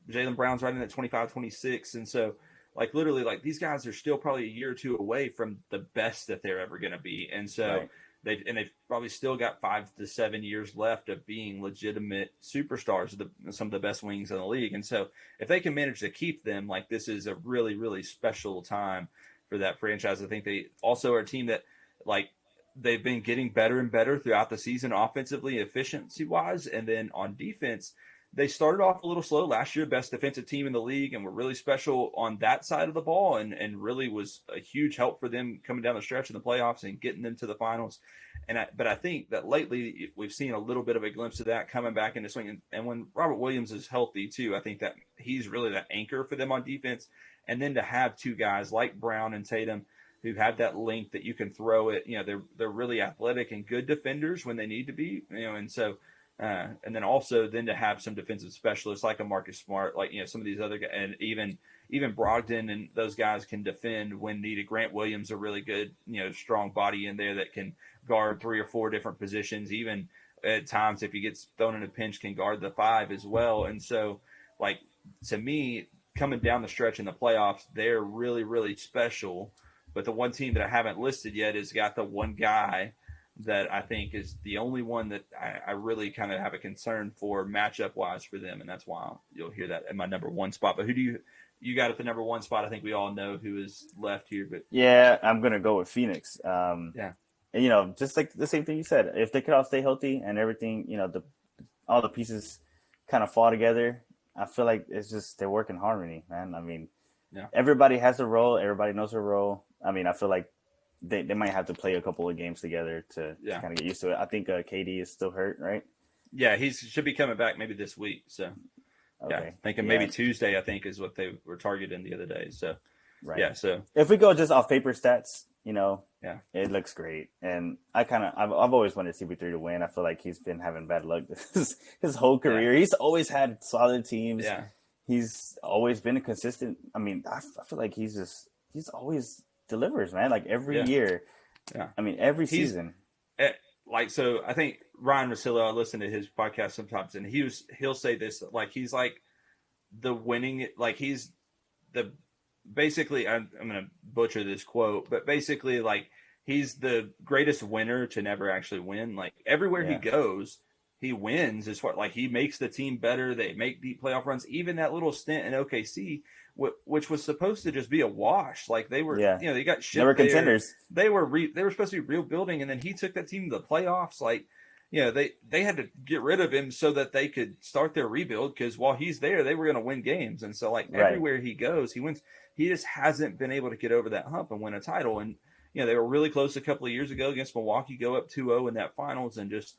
Jaylen Brown's right in at 25, 26. And so like literally like these guys are still probably a year or two away from the best that they're ever going to be. And so they've probably still got 5 to 7 years left of being legitimate superstars, some of the best wings in the league. And so if they can manage to keep them, like this is a really, really special time for that franchise. I think they also are a team that like they've been getting better and better throughout the season offensively, efficiency wise. And then on defense, they started off a little slow last year, best defensive team in the league, and were really special on that side of the ball and really was a huge help for them coming down the stretch in the playoffs and getting them to the finals. But I think that lately we've seen a little bit of a glimpse of that coming back into swing. And when Robert Williams is healthy too, I think that he's really that anchor for them on defense. And then to have 2 guys like Brown and Tatum who have that length that you can throw it, they're really athletic and good defenders when they need to be, and so and then also then to have some defensive specialists like a Marcus Smart, like some of these other guys, and even Brogdon and those guys can defend when needed. Grant Williams, a really good strong body in there that can guard 3 or 4 different positions. Even at times, if he gets thrown in a pinch, can guard the 5 as well. And so, like to me, coming down the stretch in the playoffs, they're really, really special. But the one team that I haven't listed yet has got the one guy that I think is the only one that I really kind of have a concern for matchup wise for them. And that's why you'll hear that in my number 1 spot. But who do you got at the number 1 spot? I think we all know who is left here, but yeah, I'm going to go with Phoenix. And, just like the same thing you said, if they could all stay healthy and everything, all the pieces kind of fall together, I feel like it's just, they work in harmony, man. I mean, everybody has a role. Everybody knows their role. I mean, I feel like they might have to play a couple of games together to kind of get used to it. I think KD is still hurt, right? Yeah, he should be coming back maybe this week. So, thinking maybe Tuesday, I think, is what they were targeting the other day. So, so if we go just off paper stats, it looks great. And I've always wanted CP3 to win. I feel like he's been having bad luck his whole career. He's always had solid teams. Yeah. He's always been a consistent. I mean, I feel like he's always delivers, man. Like every year. Yeah. I mean, every season. So I think Ryan Russillo, I listen to his podcast sometimes, and he'll say this, like he's like the winning, like he's the basically. I'm going to butcher this quote, but basically, like he's the greatest winner to never actually win. Like everywhere he goes, he wins. As far like he makes the team better, they make deep playoff runs. Even that little stint in OKC, which was supposed to just be a wash. Like they were, they got shipped. They were contenders. They were supposed to be rebuilding, and then he took that team to the playoffs. Like, they had to get rid of him so that they could start their rebuild. Because while he's there, they were going to win games, and so like everywhere he goes, he wins. He just hasn't been able to get over that hump and win a title. And they were really close a couple of years ago against Milwaukee, go up 2-0 in that finals, and just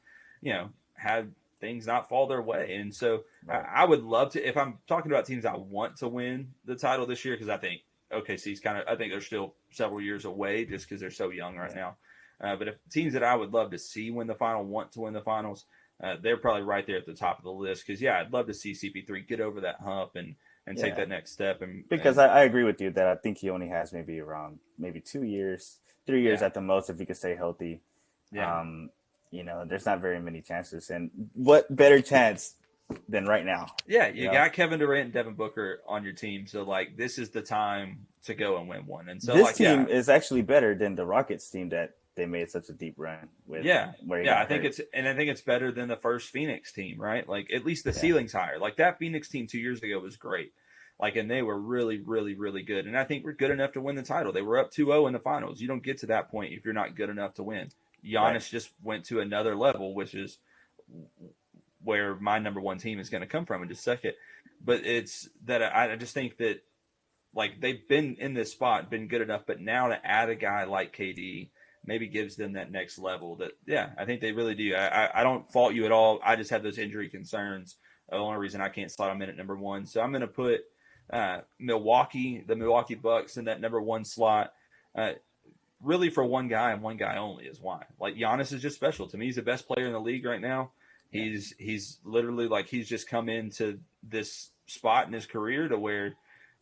had things not fall their way. And so I would love to, if I'm talking about teams I want to win the title this year, because I think OKC's I think they're still several years away just because they're so young right now. But if teams that I would love to see win the final want to win the finals, they're probably right there at the top of the list. Because I'd love to see CP3 get over that hump and take that next step. Because I agree with you that I think he only has maybe 2 years, 3 years at the most if he could stay healthy. Yeah. There's not very many chances. And what better chance than right now? Yeah, you got Kevin Durant and Devin Booker on your team. So, this is the time to go and win one. And so, this team is actually better than the Rockets team that they made such a deep run with where he Yeah. got I think hurt. it's better than the first Phoenix team, right? Like at least the ceiling's higher. Like that Phoenix team 2 years ago was great. Like, and they were really, really, really good. And I think we're good enough to win the title. They were up 2-0 in the finals. You don't get to that point if you're not good enough to win. Giannis just went to another level, which is where my number one team is going to come from in just a second. But it's that I just think that, like, they've been in this spot, been good enough, but now to add a guy like KD maybe gives them that next level that, I think they really do. I don't fault you at all. I just have those injury concerns. The only reason I can't slot them in at number one. So I'm going to put the Milwaukee Bucks in that number one slot, really for one guy and one guy only is why. Like, Giannis is just special. To me, he's the best player in the league right now. He's literally, like, he's just come into this spot in his career to where,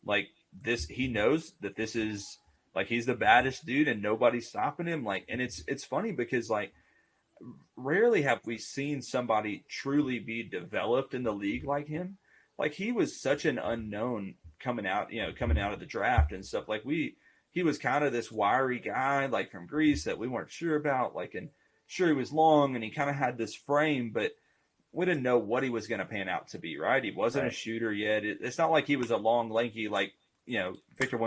like, this, he knows that this is, like, he's the baddest dude and nobody's stopping him. Like, and it's funny because, like, rarely have we seen somebody truly be developed in the league like him. Like, he was such an unknown coming out of the draft and stuff. Like, he was kind of this wiry guy, like, from Greece that we weren't sure about. Like, and sure, he was long and he kind of had this frame, but we didn't know what he was going to pan out to be, right? He wasn't a shooter yet. It's not like he was a long, lanky, like, Victor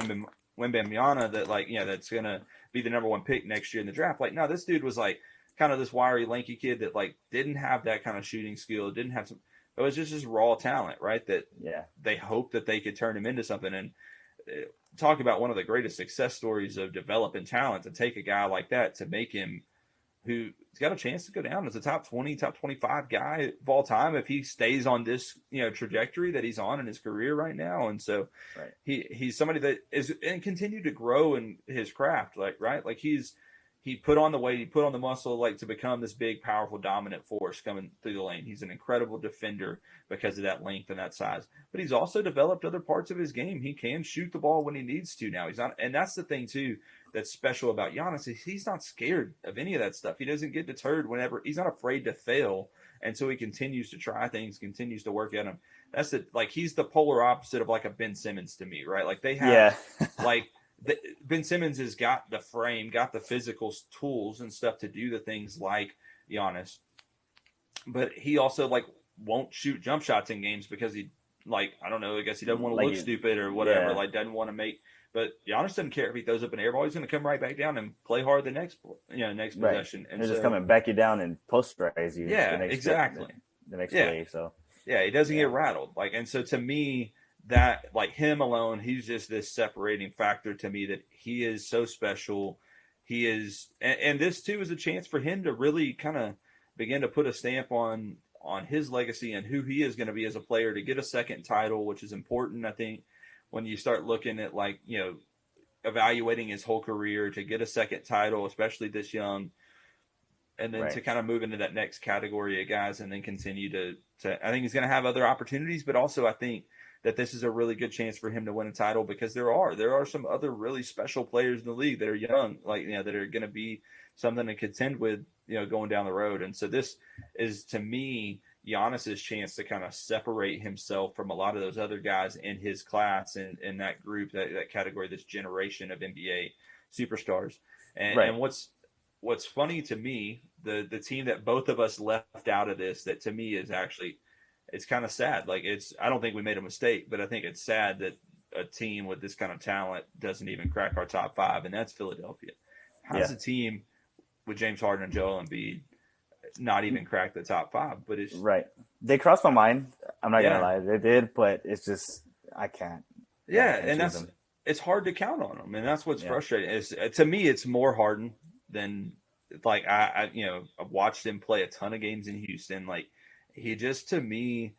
Wembanyama that, like, that's going to be the number one pick next year in the draft. Like, no, this dude was, like, kind of this wiry, lanky kid that, like, didn't have that kind of shooting skill, didn't have some – it was just raw talent, right, that they hoped that they could turn him into something. And talk about one of the greatest success stories of developing talent, to take a guy like that to make him – who's got a chance to go down as a top 20, top 25 guy of all time if he stays on this, trajectory that he's on in his career right now. And so he's somebody that is and continue to grow in his craft, like, right? Like, he put on the weight, he put on the muscle, like, to become this big, powerful, dominant force coming through the lane. He's an incredible defender because of that length and that size. But he's also developed other parts of his game. He can shoot the ball when he needs to now. He's not, and that's the thing too that's special about Giannis, is he's not scared of any of that stuff. He doesn't get deterred whenever, he's not afraid to fail. And so he continues to try things, continues to work at them. That's it. Like, he's the polar opposite of, like, a Ben Simmons to me, right? Like, they have like, Ben Simmons has got the frame, got the physical tools and stuff to do the things like Giannis, but he also, like, won't shoot jump shots in games because he, like, I don't know, I guess he doesn't want to look stupid or whatever, like, doesn't want to make. But Giannis doesn't care if he throws up an air ball; he's going to come right back down and play hard the next possession. And they're just coming back you down and posterize you. Yeah, the next play. So he doesn't get rattled. Like, and so to me, that, like, him alone, he's just this separating factor to me, that he is so special. He is, and this too is a chance for him to really kind of begin to put a stamp on his legacy and who he is going to be as a player, to get a second title, which is important, I think, when you start looking at, like, evaluating his whole career, to get a second title, especially this young, and then to kind of move into that next category of guys, and then continue to I think he's going to have other opportunities, but also I think that this is a really good chance for him to win a title, because there are some other really special players in the league that are young, like, that are going to be something to contend with, going down the road. And so this is, to me, Giannis's chance to kind of separate himself from a lot of those other guys in his class and in that group, that category, this generation of NBA superstars. And what's funny to me, the team that both of us left out of this, that to me is actually, it's kind of sad. Like, I don't think we made a mistake, but I think it's sad that a team with this kind of talent doesn't even crack our top five, and that's Philadelphia. How does a team with James Harden and Joel Embiid not even crack the top five? But it's they crossed my mind. I'm not gonna lie, they did, but it's just I can't. And it's hard to count on them, and that's what's frustrating. To me, it's more Harden than, like, I've watched him play a ton of games in Houston. Like, he just, to me,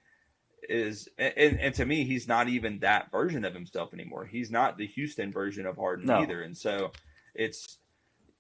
is, and to me, he's not even that version of himself anymore. He's not the Houston version of Harden either. And so it's,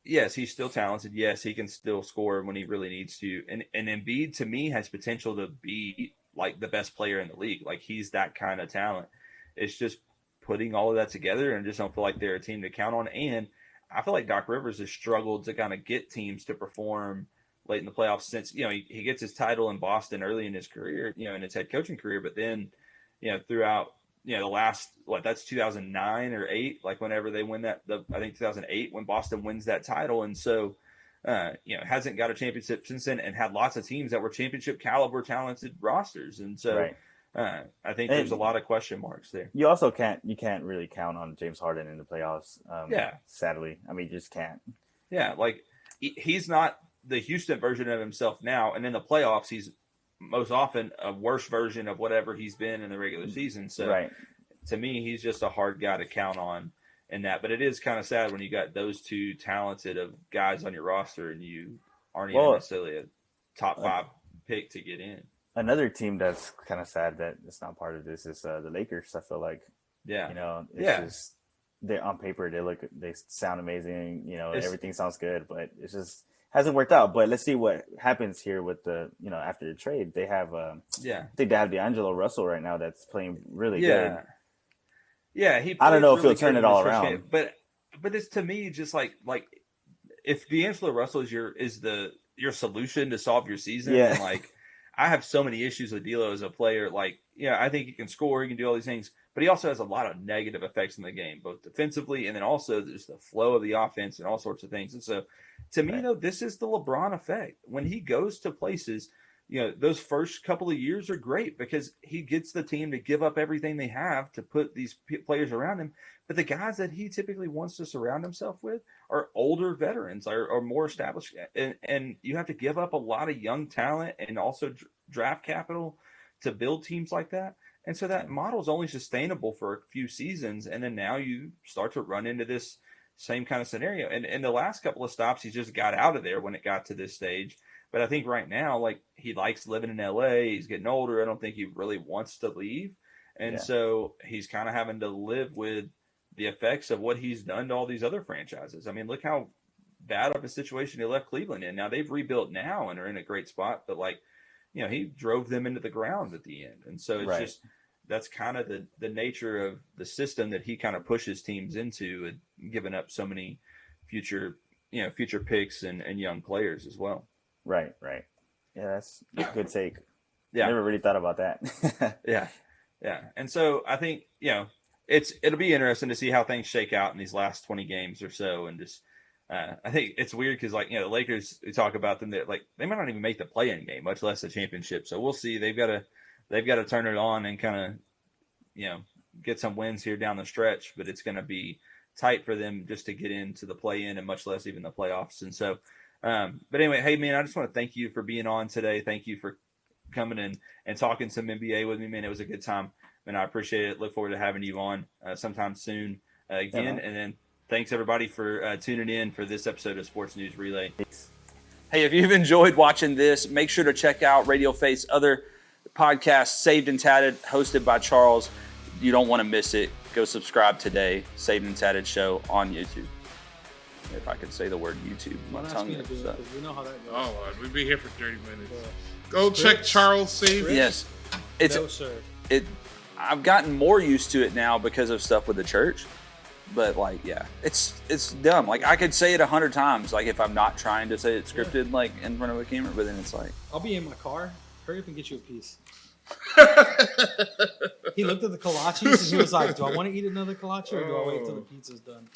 yes, he's still talented. Yes, he can still score when he really needs to. And Embiid, to me, has potential to be, like, the best player in the league. Like, he's that kind of talent. It's just putting all of that together, and just don't feel like they're a team to count on. And I feel like Doc Rivers has struggled to kind of get teams to perform late in the playoffs since, he gets his title in Boston early in his career, in his head coaching career. But then, throughout, the last, that's 2009 or 8, like, whenever they win I think 2008 when Boston wins that title. And so hasn't got a championship since then, and had lots of teams that were championship caliber talented rosters. And so Right. I think there's a lot of question marks there. You also can't really count on James Harden in the playoffs. Yeah. Sadly, I mean, you just can't. Yeah, like he's not the Houston version of himself now, and in the playoffs, he's most often a worse version of whatever he's been in the regular season. So Right. to me, he's just a hard guy to count on in that. But it is kind of sad when you got those two talented of guys on your roster and you aren't even necessarily a top 5 pick to get in. Another team that's kind of sad that it's not part of this is the Lakers. I feel like, it's just they on paper they sound amazing. Everything sounds good, but it just hasn't worked out. But let's see what happens here with the after the trade. They have I think they have D'Angelo Russell right now that's playing really good. Yeah, I don't know if really he'll turn it all around. Game, but it's to me just like if D'Angelo Russell is your solution to solve your season, and like I have so many issues with D'Lo as a player. Like, I think he can score, he can do all these things, but he also has a lot of negative effects in the game, both defensively and then also just the flow of the offense and all sorts of things. And so, to me, though, this is the LeBron effect. When he goes to places, those first couple of years are great because he gets the team to give up everything they have to put these players around him. But the guys that he typically wants to surround himself with are older veterans or more established. And you have to give up a lot of young talent and also draft capital to build teams like that. And so that model is only sustainable for a few seasons. And then now you start to run into this same kind of scenario. And in the last couple of stops, he just got out of there when it got to this stage. But I think right now, like, he likes living in LA. He's getting older. I don't think he really wants to leave. And so he's kind of having to live with the effects of what he's done to all these other franchises. I mean, look how bad of a situation he left Cleveland in. Now they've rebuilt now and are in a great spot, but he drove them into the ground at the end. And so it's just, that's kind of the nature of the system that he kind of pushes teams into, and giving up so many future picks and young players as well. Right. Yeah, that's a good take. Yeah. Never really thought about that. Yeah. And so I think, it'll be interesting to see how things shake out in these last 20 games or so. And just, I think it's weird because, the Lakers, we talk about them, that they might not even make the play-in game, much less the championship. So we'll see. They've got to turn it on and kind of, get some wins here down the stretch, but it's going to be tight for them just to get into the play-in and much less even the playoffs. And so, but anyway, hey man, I just want to thank you for being on today. Thank you for coming in and talking some NBA with me, man. It was a good time, and I appreciate it. Look forward to having you on sometime soon again. And then thanks everybody for tuning in for this episode of Sports News Relay. Hey, if you've enjoyed watching this, make sure to check out Radio Faith's other podcast, Saved and Tatted, hosted by Charles. You don't want to miss it. Go subscribe today. Saved and Tatted show on YouTube. If I could say the word YouTube, my tongue is up. We know how that goes. Oh, we'd be here for 30 minutes. Go check Charles Saved. Yes, No, sir. I've gotten more used to it now because of stuff with the church. But it's dumb. Like, I could say it 100 times, like, if I'm not trying to say it scripted, like, in front of a camera. But then it's like, I'll be in my car. Hurry up and get you a piece. He looked at the kolaches and he was like, do I want to eat another kolache or do I wait till the pizza's done?